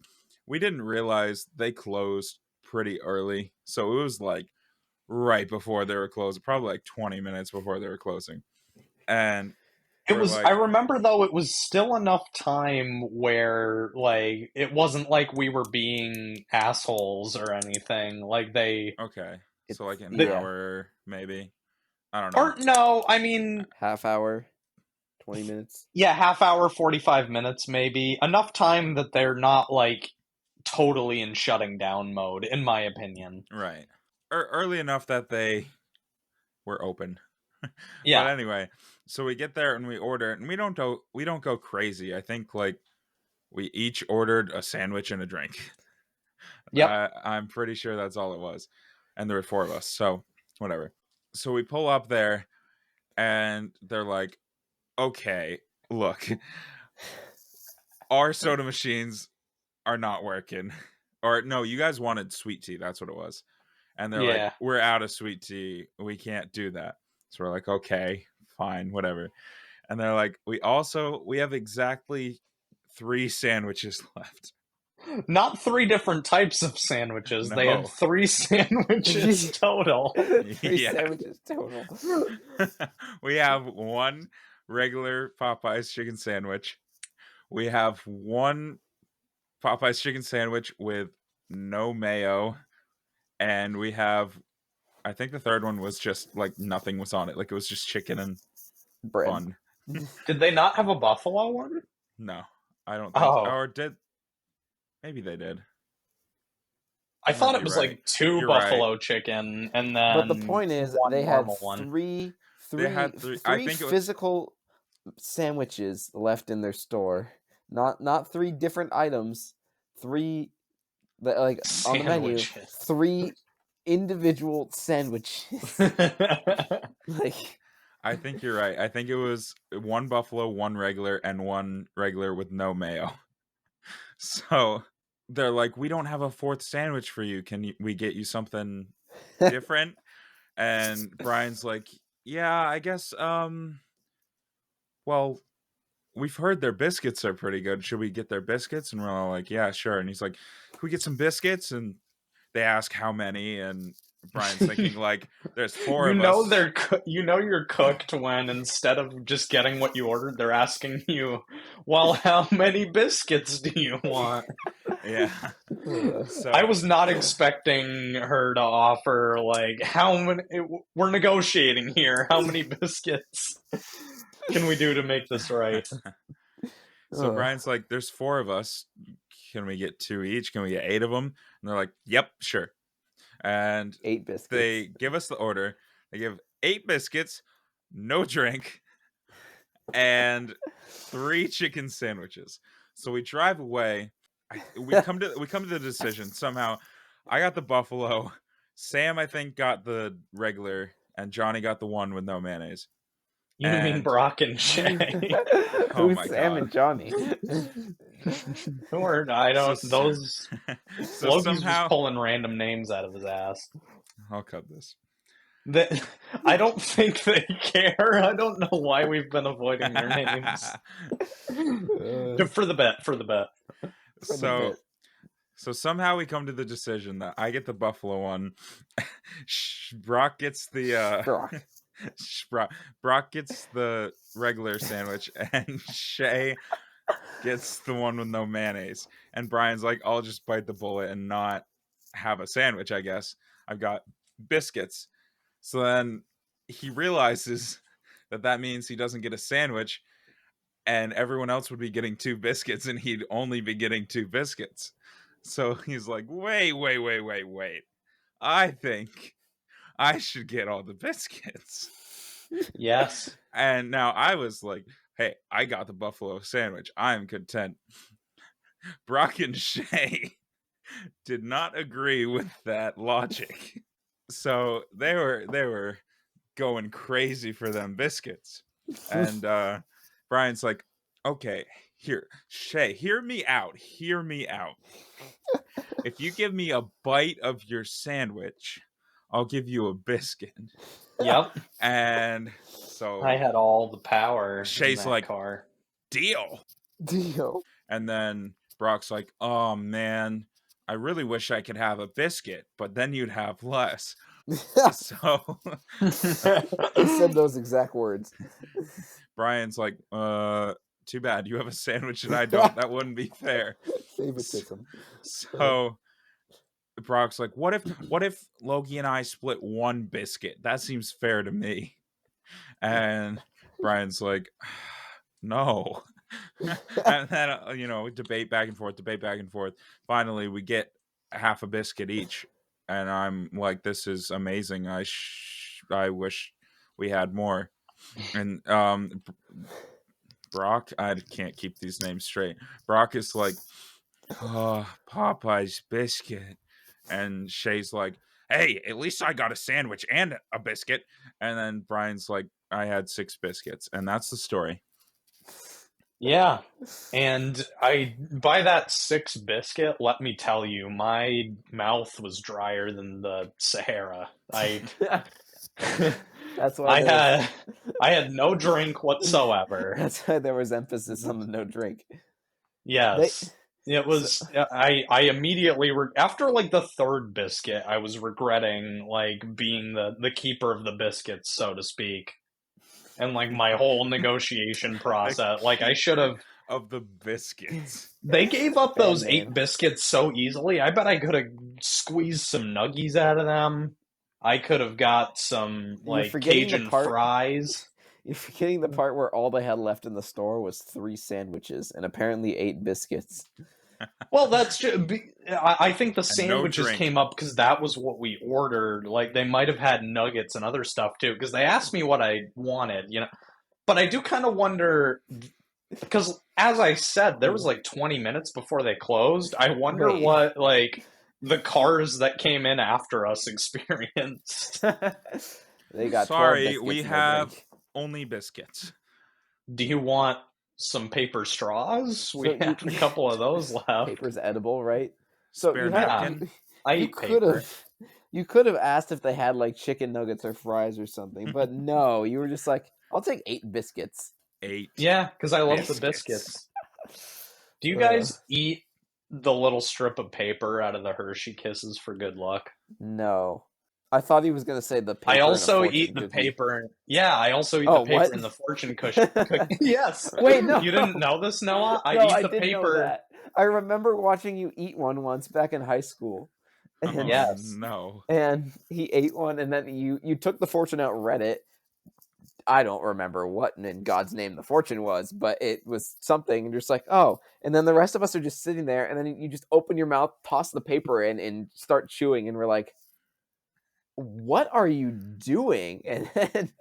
we didn't realize they closed pretty early. So it was like right before they were closing, probably like 20 minutes before they were closing. And we're like, I remember though, it was still enough time where, like, it wasn't like we were being assholes or anything. Like, okay, so like an Yeah. hour maybe. I don't know. or no, I mean, Half hour, 20 minutes. yeah, half hour, 45 minutes maybe. Enough time that they're not, like, totally in shutting down mode, in my opinion. Right. Early enough that they were open. But Yeah. anyway, so we get there and we order, and we don't go crazy. I think like we each ordered a sandwich and a drink. Yep. I'm pretty sure that's all it was. And there were four of us, so whatever. So we pull up there, and they're like, "Okay, look, our soda machines are not working." Or no, you guys wanted sweet tea. That's what it was. And they're like, Yeah. "We're out of sweet tea. We can't do that." So we're like, "Okay, fine, whatever." And they're like, we have exactly 3 sandwiches left." Not 3 different types of sandwiches. They had No. 3 sandwiches total. 3 Yeah. sandwiches total. We have 1 regular Popeyes chicken sandwich. We have 1 Popeyes chicken sandwich with no mayo. And we have, I think the third one was just like nothing was on it. Like it was just chicken and Bread. bun. Did they not have a buffalo one? No, I don't think so. Oh. Or maybe they did. I thought might it be was right. like 2 You're buffalo chicken and then But the point is, 1 they had normal one. three They had three- I think it was- physical sandwiches left in their store. Not 3 different items. 3 like on the menu. Sandwiches. 3 individual sandwiches. Like I think you're right. I think it was 1 buffalo, 1 regular, and 1 regular with no mayo. So they're like, "We don't have a 4th sandwich for you. Can we get you something different?" And Brian's like, "Yeah, I guess. Well, we've heard their biscuits are pretty good. Should we get their biscuits?" And we're all like, "Yeah, sure." And he's like, "Can we get some biscuits?" And they ask how many, and Brian's thinking like, "There's 4 You of know us." you know you're cooked when instead of just getting what you ordered, they're asking you, "Well, how many biscuits do you want?" Yeah. So I was not expecting her to offer like how many. We're negotiating here. How many biscuits can we do to make this right? So Brian's like, "There's 4 of us. Can we get 2 each? Can we get 8 of them?" And they're like, "Yep, sure." And 8 biscuits. they give us the order. They give 8 biscuits, no drink, and 3 chicken sandwiches. So we drive away. We come to the decision somehow. I got the buffalo. Sam, I think, got the regular, and Johnny got the one with no mayonnaise. You mean And Brock and Shay? Oh Who's my Sam God. and Johnny? Or I don't. So- Those so Logan's somehow just pulling random names out of his ass. I'll cut this. I don't think they care. I don't know why we've been avoiding their names. For the bet. For the So bit. So somehow we come to the decision that I get the buffalo one. Brock gets the Brock gets the regular sandwich, and Shay gets the one with no mayonnaise. And Brian's like, I'll just bite the bullet and not have a sandwich, I guess. I've got biscuits. So then he realizes that means he doesn't get a sandwich, and everyone else would be getting 2 biscuits, and he'd only be getting 2 biscuits. So he's like, wait. I think I should get all the biscuits. Yes. And now I was like, hey, I got the buffalo sandwich. I'm content. Brock and Shay did not agree with that logic. So they were going crazy for them biscuits. And Brian's like, okay, here, Shay, hear me out. If you give me a bite of your sandwich, I'll give you a biscuit. Yep. And so I had all the power. Shay's in that like, car. deal. And then Brock's like, oh man, I really wish I could have a biscuit, but then you'd have less. So He said those exact words. Brian's like, too bad you have a sandwich and I don't. That wouldn't be fair. Favoritism. So Brock's like, what if Logie and I split one biscuit? That seems fair to me. And Brian's like, no. And then debate back and forth. Finally, we get half a biscuit each, and I'm like, this is amazing. I wish we had more. And Brock, I can't keep these names straight. Brock is like, oh, Popeye's biscuit. And Shay's like, hey, at least I got a sandwich and a biscuit. And then Brian's like, I had 6 biscuits. And that's the story. Yeah. And by that 6 biscuit, let me tell you, my mouth was drier than the Sahara. That's why I had no drink whatsoever. That's why there was emphasis on the no drink. Yes. It was I immediately after like the 3rd biscuit, I was regretting like being the keeper of the biscuits, so to speak. And like my whole negotiation process, like I should have of the biscuits. They gave up those Bad name. 8 biscuits so easily. I bet I could have squeezed some nuggies out of them. I could have got some like Cajun fries. You're forgetting the part where all they had left in the store was 3 sandwiches and apparently 8 biscuits. Well, that's just, I think the sandwiches drink. came up because that was what we ordered. Like they might have had nuggets and other stuff too, because they asked me what I wanted, But I do kind of wonder, because as I said, there was like 20 minutes before they closed. I wonder what like the cars that came in after us experienced. They got 12 Sorry, biscuits we and no have drink. only biscuits. Do you want some paper straws? We So have a couple of those left. Paper's edible, right? So Spare you had- napkin. I you eat could paper. have you could have asked if they had like chicken nuggets or fries or something, but no, you were just like, I'll take 8 biscuits. 8. Yeah, because I love Biscuits. the biscuits. Do you guys eat the little strip of paper out of the Hershey Kisses for good luck? No. I thought he was going to say the paper. I in a also fortune eat the cookie. paper. Yeah, I also eat Oh, the paper what? in the fortune cushion. Yes. Wait, no. You didn't know this, Noah? I No, eat the didn't know paper. that. I remember watching you eat one once back in high school. And, Oh, Yes. no. and he ate one, and then you took the fortune out, read it. I don't remember what in God's name the fortune was, but it was something, and you're just like, oh. And then the rest of us are just sitting there, and then you just open your mouth, toss the paper in, and start chewing, and we're like, what are you doing? And then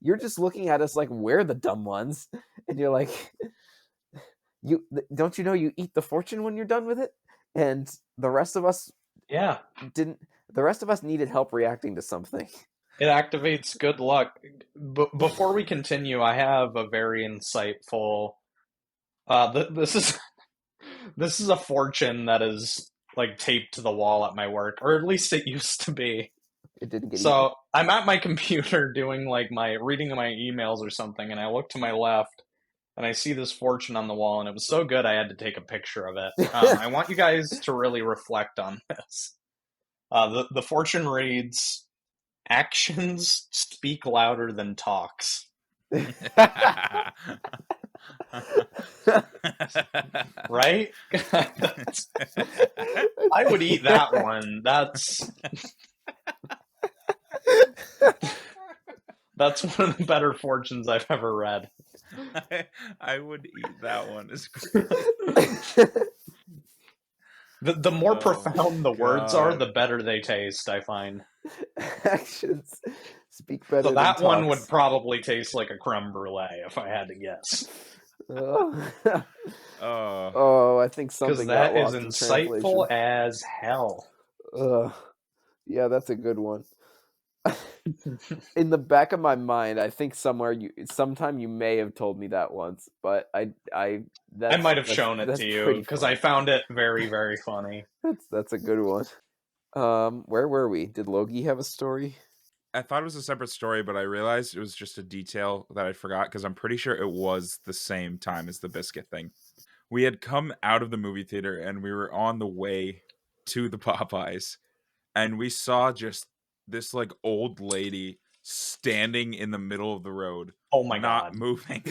you're just looking at us like we're the dumb ones. And you're like, don't you know you eat the fortune when you're done with it? And the rest of us Yeah. didn't. The rest of us needed help reacting to something. It activates good luck. Before we continue, I have a very insightful. This is this is a fortune that is like taped to the wall at my work, or at least it used to be. It didn't get So I'm at my computer doing like my reading my emails or something, and I look to my left and I see this fortune on the wall, and it was so good I had to take a picture of it. I want you guys to really reflect on this. The fortune reads, "Actions speak louder than talks." Right? I would eat that one. That's one of the better fortunes I've ever read. I would eat that one. It's great. The more profound the words are, God. the better they taste, I find. Actions speak better So than that one talks. would probably taste like a creme brulee if I had to guess. Oh, Oh, I think Because something that got is lost in insightful translation. as hell. Yeah, that's a good one. In the back of my mind, I think sometime you may have told me that once, but I might have shown it to you because I found it very, very funny. That's a good one. Where were we? Did Logie have a story? I thought it was a separate story, but I realized it was just a detail that I forgot because I'm pretty sure it was the same time as the biscuit thing. We had come out of the movie theater and we were on the way to the Popeyes, and we saw just this like old lady standing in the middle of the road, Oh my not god. moving.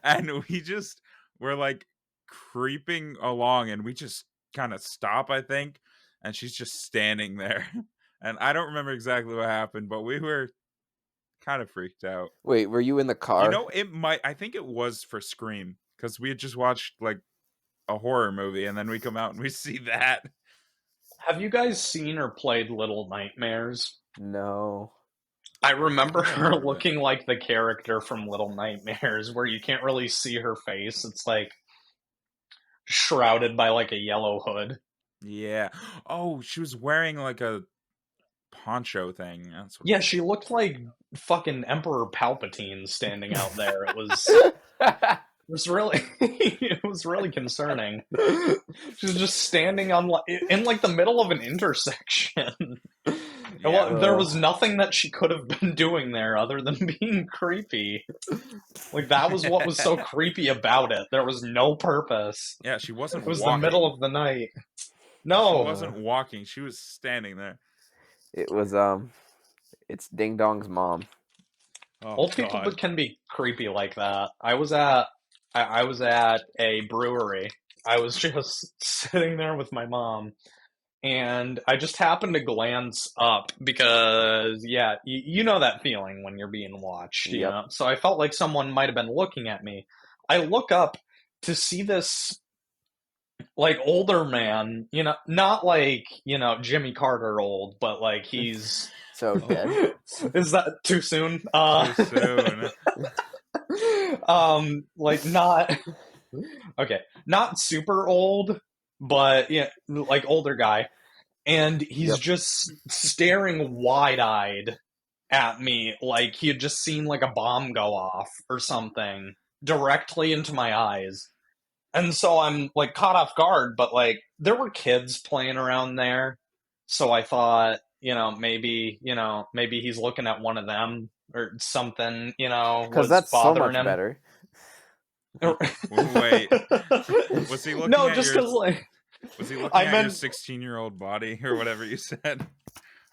And we just were like creeping along, and we just kind of stop, I think, and she's just standing there. And I don't remember exactly what happened, but we were kind of freaked out. Wait, were you in the car? You know, I think it was for Scream, because we had just watched like a horror movie, and then we come out and we see that. Have you guys seen or played Little Nightmares? No. I remember I don't her remember looking like the character from Little Nightmares, where you can't really see her face. It's like shrouded by like a yellow hood. Yeah. Oh, she was wearing like a poncho thing. That's what Yeah, she looked like fucking Emperor Palpatine standing out there. It was really it was really concerning. She's just standing on in like the middle of an intersection. Yeah. There was nothing that she could have been doing there other than being creepy. Like that was what was so creepy about it. There was no purpose. Yeah, she wasn't It was walking. the middle of the night. She No, wasn't walking. She was standing there. It was it's Ding Dong's mom. Oh, old people God. can be creepy like that. I was at a brewery. I was just sitting there with my mom, and I just happened to glance up because, yeah, you know that feeling when you're being watched, you Yep. know? So I felt like someone might have been looking at me. I look up to see this, like, older man, you know, not like, you know, Jimmy Carter old, but like he's... So dead. Is that too soon? Too soon. Like not... Okay, not super old, but yeah, like older guy. And he's just staring wide-eyed at me like he had just seen like a bomb go off or something directly into my eyes. And so I'm like caught off guard, but like there were kids playing around there. So I thought, maybe he's looking at one of them or something, Because was that's so bothering much him. better. Wait. Was he looking No, at just your... because like... Was he looking I at meant- your 16-year-old body or whatever you said?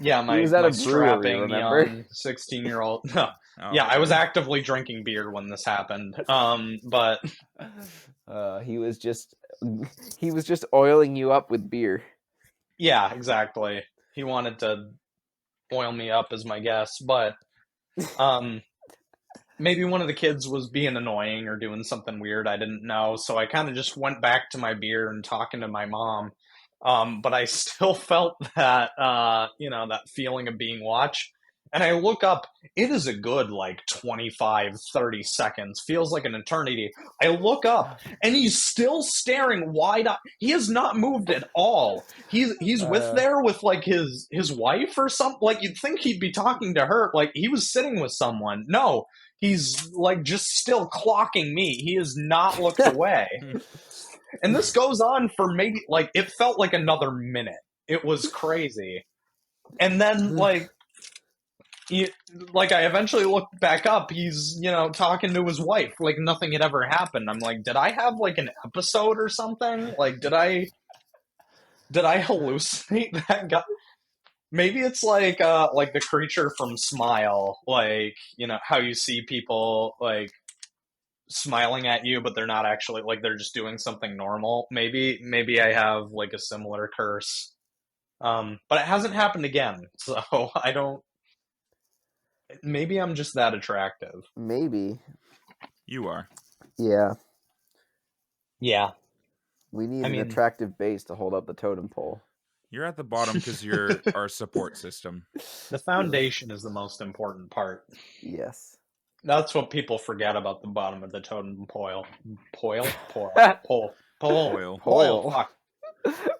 Yeah, my, He was at my a brewery, strapping remember? young 16-year-old. No, Oh, yeah, I was okay. actively drinking beer when this happened. But He was just oiling you up with beer. yeah, exactly. He wanted to oil me up as my guest, but maybe one of the kids was being annoying or doing something weird I didn't know, so I kind of just went back to my beer and talking to my mom. But I still felt that, that feeling of being watched. And I look up, it is a good, 25, 30 seconds. Feels like an eternity. I look up, and he's still staring wide-eyed. He has not moved at all. He's there with, his wife or something. You'd think he'd be talking to her. He was sitting with someone. No, he's, just still clocking me. He has not looked away. And this goes on for maybe, it felt like another minute. It was crazy. And then, I eventually looked back up. He's, talking to his wife like nothing had ever happened. I'm like, did I have, an episode or something? Did I hallucinate that guy? Maybe it's like the creature from Smile. How you see people, smiling at you, but they're not actually they're just doing something normal. Maybe I have a similar curse, but it hasn't happened again. So I don't. Maybe I'm just that attractive. Maybe you are. Yeah. We need an attractive base to hold up the totem pole. You're at the bottom because you're our support system. The foundation is the most important part. Yes. That's what people forget about the bottom of the totem pole. Pole. Fuck.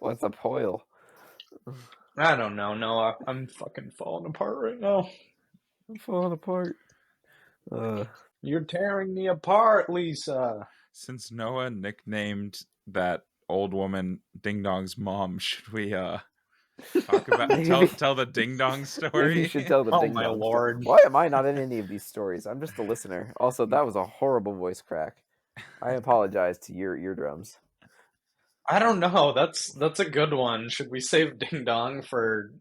What's a pole? I don't know, Noah. I'm fucking falling apart right now. I'm falling apart. You're tearing me apart, Lisa. Since Noah nicknamed that old woman Ding Dong's mom, should we talk about tell the Ding Dong story? Maybe you should tell the Ding Dong. Oh my lord! Why am I not in any of these stories? I'm just a listener. Also, that was a horrible voice crack. I apologize to your eardrums. I don't know. That's a good one. Should we save Ding Dong for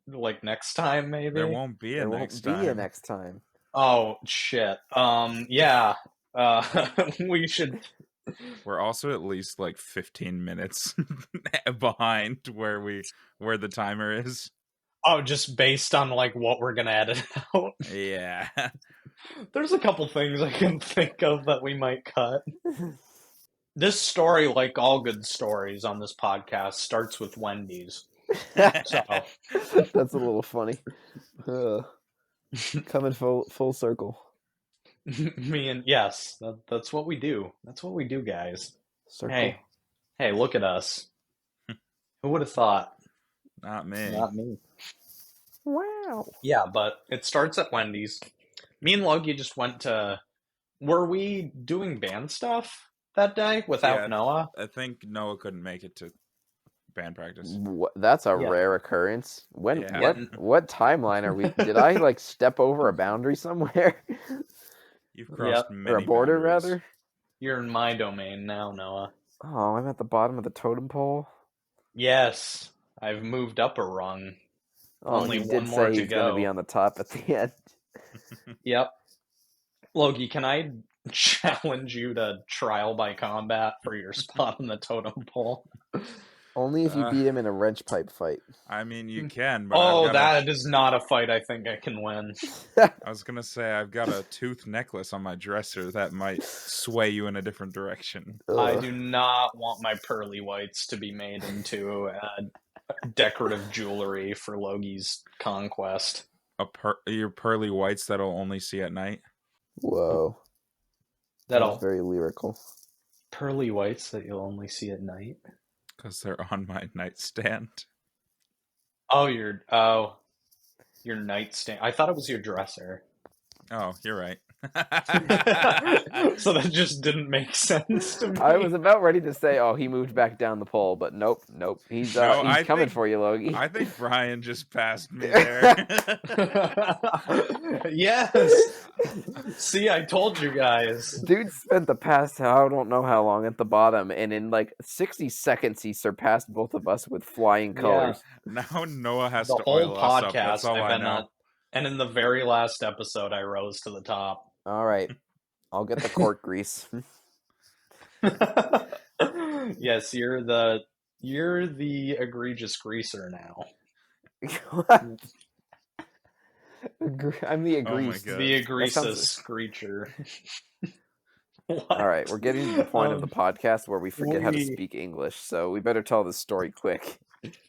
next time? Maybe there won't be a next time. Oh shit. Yeah. We should. We're also at least 15 minutes behind where the timer is. Oh, just based on what we're gonna edit out. Yeah. There's a couple things I can think of that we might cut. This story, like all good stories on this podcast, starts with Wendy's. So. That's a little funny. Coming full circle. Yes, that's what we do. That's what we do, guys. Circle. Hey, look at us. Who would have thought? Not me. Not me. Wow. Yeah, but it starts at Wendy's. Me and Logie just went to... Were we doing band stuff that day without Noah? I think Noah couldn't make it to band practice. That's a rare occurrence. What timeline are we... Did I, step over a boundary somewhere? You've crossed many or a border, boundaries. rather? You're in my domain now, Noah. Oh, I'm at the bottom of the totem pole? Yes. I've moved up a rung. Oh, Only he one did more say to he's go. going to be on the top at the end. Yep. Logie, can I challenge you to trial by combat for your spot on the totem pole? Only if you beat him in a wrench pipe fight. I mean, you can, but that is not a fight I think I can win. I was going to say, I've got a tooth necklace on my dresser that might sway you in a different direction. I do not want my pearly whites to be made into decorative jewelry for Logie's conquest. Your pearly whites that I'll only see at night? Whoa. That's very lyrical. Pearly whites that you'll only see at night? Because they're on my nightstand. Oh, your nightstand. I thought it was your dresser. Oh, you're right. So that just didn't make sense to me. I was about ready to say, he moved back down the pole, but nope. He's coming for you, Logie. I think Brian just passed me there. Yes. See, I told you guys. Dude spent the past, I don't know how long, at the bottom, and in 60 seconds, he surpassed both of us with flying colors. Yeah. Now Noah has the to whole oil podcast, us up. That's all I know. And in the very last episode, I rose to the top. All right. I'll get the cork grease. Yes, you're the egregious greaser now. What? I'm the egregious. The egregious screecher. All right, we're getting to the point of the podcast where we forget how to speak English, so we better tell this story quick.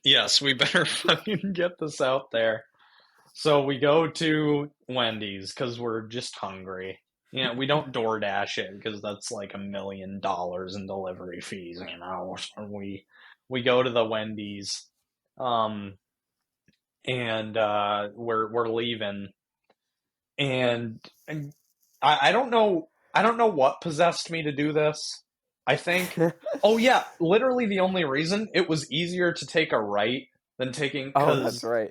Yes, we better fucking get this out there. So we go to Wendy's because we're just hungry. We don't DoorDash it because that's like $1 million in delivery fees. So we go to the Wendy's, um, and we're leaving, and I don't know what possessed me to do this. I think. Oh yeah, literally the only reason it was easier to take a right than taking Oh, that's because right.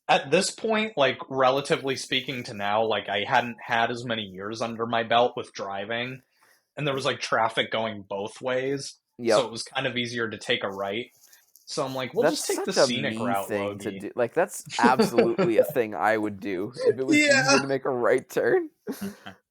at this point, like relatively speaking to now, like I hadn't had as many years under my belt with driving, and there was like traffic going both ways, so Yep. it was kind of easier to take a right. So I'm like, we'll That's just take the such a scenic me route, thing to Logie. do. Like, that's absolutely a thing I would do if it was Yeah. easier to make a right turn.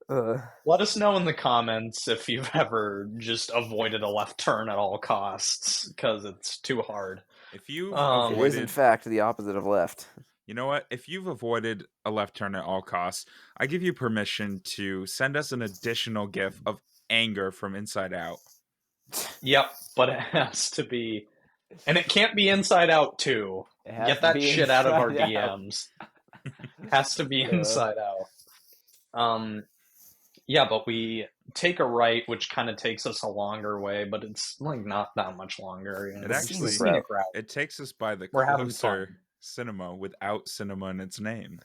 Let us know in the comments if you've ever just avoided a left turn at all costs, because it's too hard. If you've Um, It is, in avoided, fact, the opposite of left. you know what? If you've avoided a left turn at all costs, I give you permission to send us an additional gif of anger from Inside Out. Yep, but it has to be, and it can't be Inside Out too. It has Get to that be shit out of our inside out. DMs. Has to be Inside Out. Yeah, but we take a right, which kind of takes us a longer way, but it's like not that much longer. It It's just actually- a scenic route. It takes us by the We're having closer fun. cinema without cinema in its name.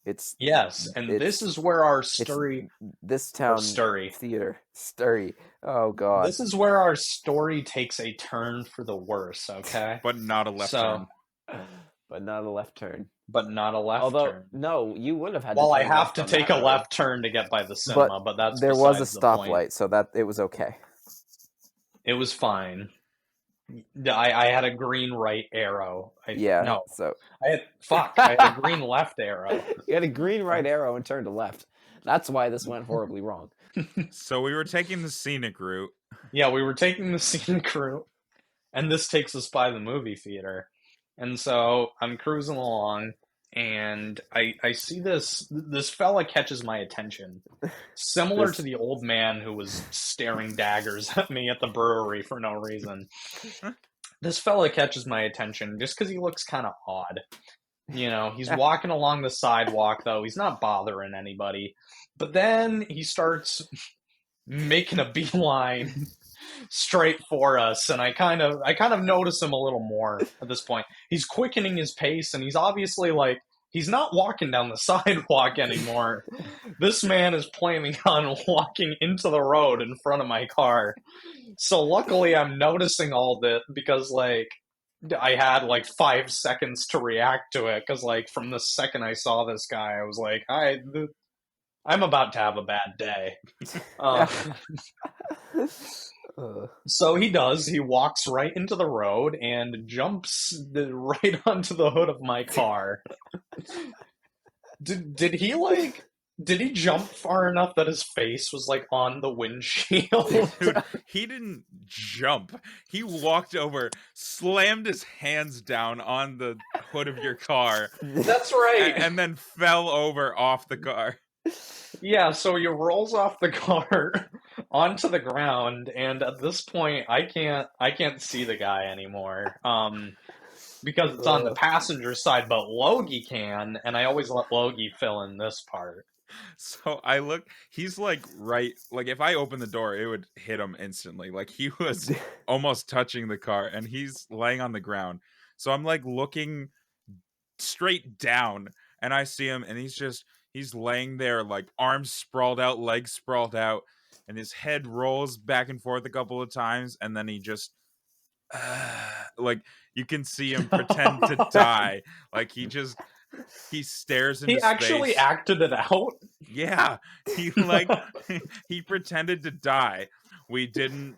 It's Yes, and this is where our story, this town Sturry. theater. Sturry. Oh, God. This is where our story takes a turn for the worse. Okay, But not a left So- turn. But not a left turn. but not a left Although, turn. no, you would have had Well, to I turn have left to on take that a road. left turn to get by the cinema, but that's There was a besides the point. stoplight, so that it was okay. It was fine. I had a green right arrow. Yeah. No, So I had a green left arrow. you had a green right arrow and turned to left. That's why this went horribly wrong. So we were taking the scenic route. Yeah, we were taking the scenic route, and this takes us by the movie theater. And so I'm cruising along, and I see this fella catches my attention, similar This- to the old man who was staring daggers at me at the brewery for no reason. This fella catches my attention just because he looks kind of odd. He's walking along the sidewalk, though. He's not bothering anybody. But then he starts making a beeline straight for us, and I kind of notice him a little more at this point. He's quickening his pace, and he's obviously like, he's not walking down the sidewalk anymore. This man is planning on walking into the road in front of my car. So luckily I'm noticing all this because like I had like 5 seconds to react to it, because like from the second I saw this guy, I was like, I'm about to have a bad day. So he does. He walks right into the road and jumps right onto the hood of my car. Did he jump far enough that his face was like on the windshield? Dude, he didn't jump. He walked over, slammed his hands down on the hood of your car, That's right. and then fell over off the car. Yeah, so he rolls off the car onto the ground, and at this point I can't see the guy anymore. Because it's on the passenger side, but Logie can, and I always let Logie fill in this part. So I look, he's like right, like if I open the door, it would hit him instantly. Like he was almost touching the car, and he's laying on the ground. So I'm like looking straight down, and I see him, and he's laying there, like arms sprawled out, legs sprawled out, and his head rolls back and forth a couple of times, and then he just like you can see him pretend to die. Like he stares into He actually space. acted it out. Yeah, he like he pretended to die. We didn't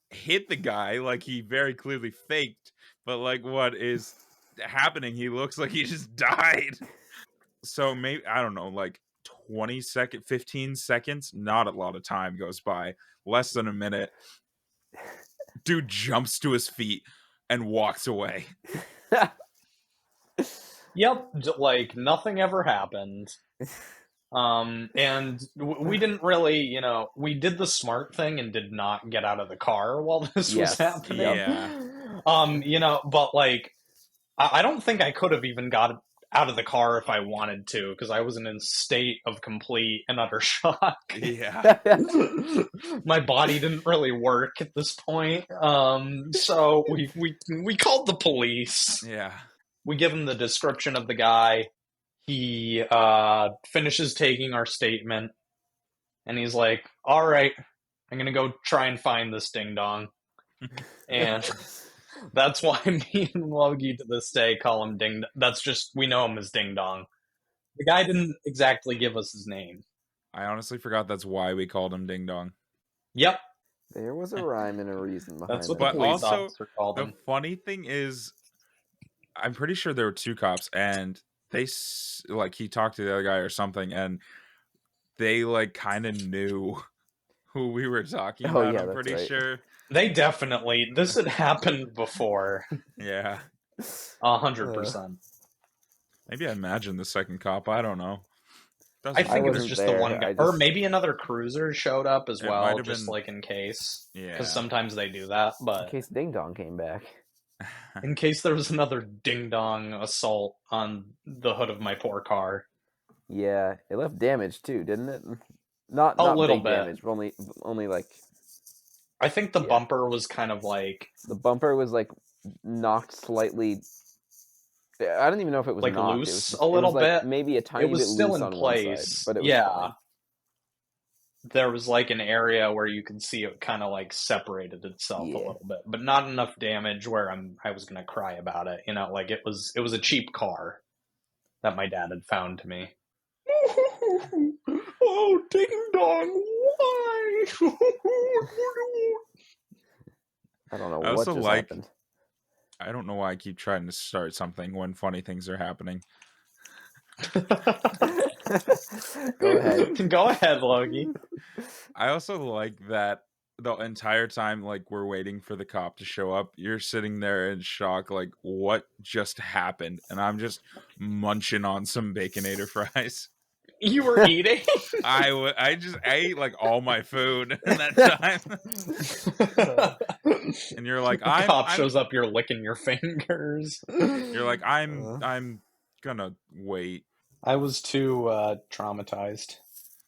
hit the guy, like he very clearly faked, but like what is happening, he looks like he just died. So maybe, I don't know, like 15 seconds, not a lot of time goes by, less than a minute. Dude jumps to his feet and walks away. Yep, like nothing ever happened. And we didn't really, we did the smart thing and did not get out of the car while this was Yes. happening. Yeah. But like, I don't think I could have even got out of the car if I wanted to, because I was in a state of complete and utter shock. Yeah. My body didn't really work at this point. So we called the police. Yeah. We give him the description of the guy. He finishes taking our statement, and he's like, "All right, I'm gonna go try and find this ding dong." And that's why me and Logie to this day call him Ding. That's just, we know him as Ding Dong. The guy didn't exactly give us his name. I honestly forgot that's why we called him Ding Dong. Yep, There was a rhyme and a reason behind that's what it. the But police also, officer called The him. funny thing is, I'm pretty sure there were two cops, and they like he talked to the other guy or something, and they like kind of knew who we were talking Oh, about. yeah, I'm that's pretty right. sure. They definitely, this had happened before. Yeah. 100%. Maybe I imagined the second cop. I don't know. I think it was wasn't just there. the one guy. I Or just- maybe another cruiser showed up as It well, might have just been- like in case. Yeah. Because sometimes they do that, In but case Ding Dong came back. in case there was another ding-dong assault on the hood of my poor car. Yeah, it left damage too, didn't it? Not A little big bit. damage, but only like I think the Yeah. bumper was kind of like the bumper was like knocked slightly. I don't even know if it was Like knocked. It loose was just, a little it was like bit. maybe a tiny it was bit still loose in on one place. side, but it was yeah. fine. There was like an area where you could see it kind of like separated itself a Yeah. little bit, but not enough damage where I was gonna cry about it. Like it was a cheap car that my dad had found to me. Oh, ding dong, why? I don't know I what also just like- happened. I don't know why I keep trying to start something when funny things are happening. Go ahead. Go ahead, Logie. I also like that the entire time, like, we're waiting for the cop to show up, you're sitting there in shock, like, what just happened? And I'm just munching on some Baconator fries. You were eating? I ate, like, all my food in that time. And you're like, The cop shows up, you're licking your fingers. You're like, I'm gonna wait. I was too traumatized.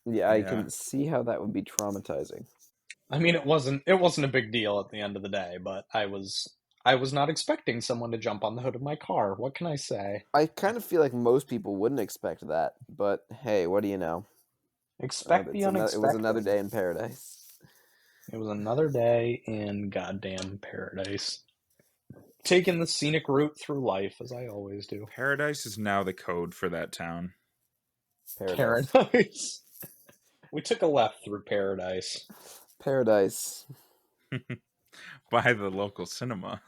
Yeah, I Yeah. can see how that would be traumatizing. I mean, it wasn't a big deal at the end of the day, but I was not expecting someone to jump on the hood of my car. What can I say? I kind of feel like most people wouldn't expect that, but hey, what do you know? Expect the unexpected. It was another day in paradise. It was another day in goddamn paradise. Taking the scenic route through life, as I always do. Paradise is now the code for that town. Paradise. We took a left through paradise. Paradise. By the local cinema.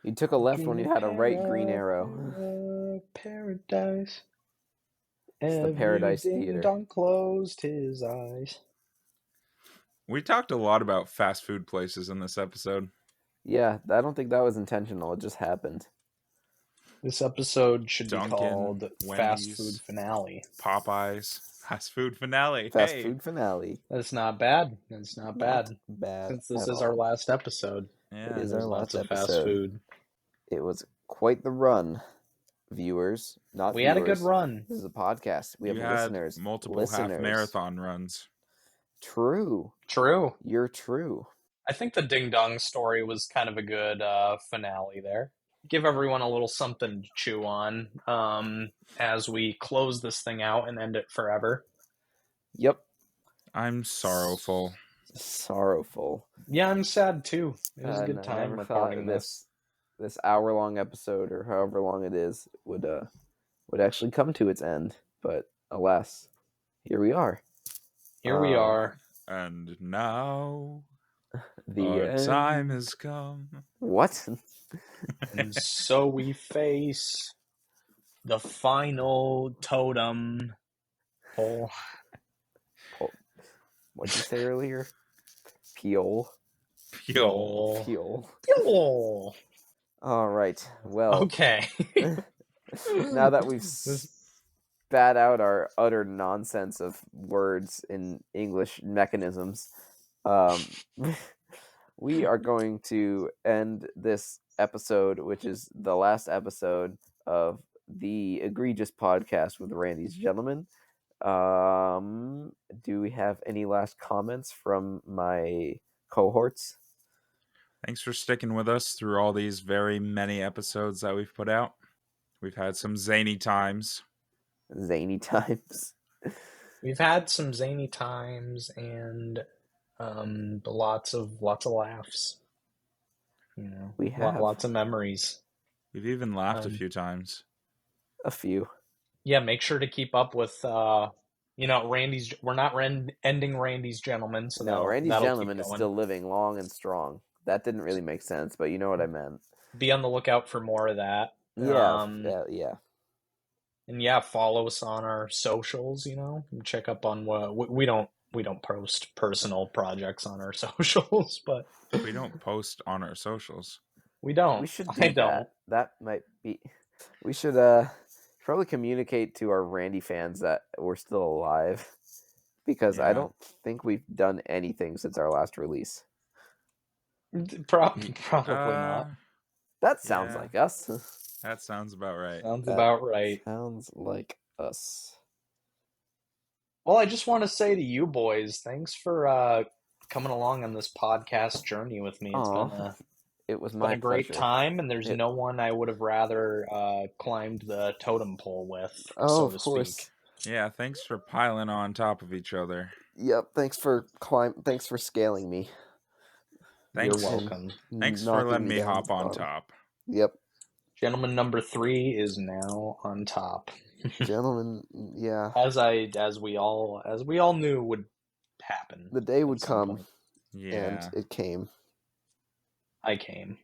You took a left when you had a right green arrow. Paradise. It's the Paradise Theater. Dong closed his eyes. We talked a lot about fast food places in this episode. Yeah, I don't think that was intentional. It just happened. This episode should Dunkin', be called Fast Wendy's. Food Finale. Popeyes. Fast food finale. Fast Hey. food finale. That's not bad. That's not bad. Bad. Since this at is our all. last episode, Yeah. It is there's our lots last of fast episode. food. It was quite the run, viewers. Not We had a good viewers. run. This is a podcast. We You have had listeners. multiple listeners. half marathon runs. True. True. You're true. I think the Ding Dong story was kind of a good finale there. Give everyone a little something to chew on as we close this thing out and end it forever. Yep. I'm sorrowful. Sorrowful. Yeah, I'm sad too. It was a And good I time never recording thought this hour-long episode, or however long it is, would actually come to its end. But alas, here we are. Here we are. And now The our end. time has come. What? And so we face the final totem pole. What'd you say earlier? Peel. Yo. Peel. Pole. All right. Well, Okay. now that we've spat out our utter nonsense of words in English mechanisms, we are going to end this episode, which is the last episode of the Egregious Podcast with Randy's Gentlemen. Do we have any last comments from my cohorts? Thanks for sticking with us through all these very many episodes that we've put out. We've had some zany times. Zany times. We've had some zany times and lots of laughs. You know, We have lots of memories. We've even laughed a few times. a few. Yeah, make sure to keep up with Randy's. We're not ending Randy's Gentlemen, so No, Randy's that'll Gentleman keep is going. still living long and strong. That didn't really make sense, but you know what I meant. Be on the lookout for more of that. Yeah, yeah. And yeah, follow us on our socials. And check up on what we don't post personal projects on our socials, but We don't post on our socials. we don't. We should I do don't. that. That might be. We should probably communicate to our Randy fans that we're still alive, because I Yeah. don't think we've done anything since our last release. Probably not. That sounds Yeah. like us. That sounds about right. Sounds That about right. Sounds like us. Well, I just want to say to you boys, thanks for coming along on this podcast journey with me. It's Aw, it was been my a great pleasure. time, and there's It- no one I would have rather climbed the totem pole with, Oh, so of to course. speak. Yeah, thanks for piling on top of each other. Yep. Thanks for scaling me. Thanks. You're welcome. Thanks for knocking letting me down hop the on bottom. top. Yep. Gentleman number 3 is now on top. Gentlemen, yeah. As we all knew would happen. The day would at some come, point. Yeah. and it came. I came.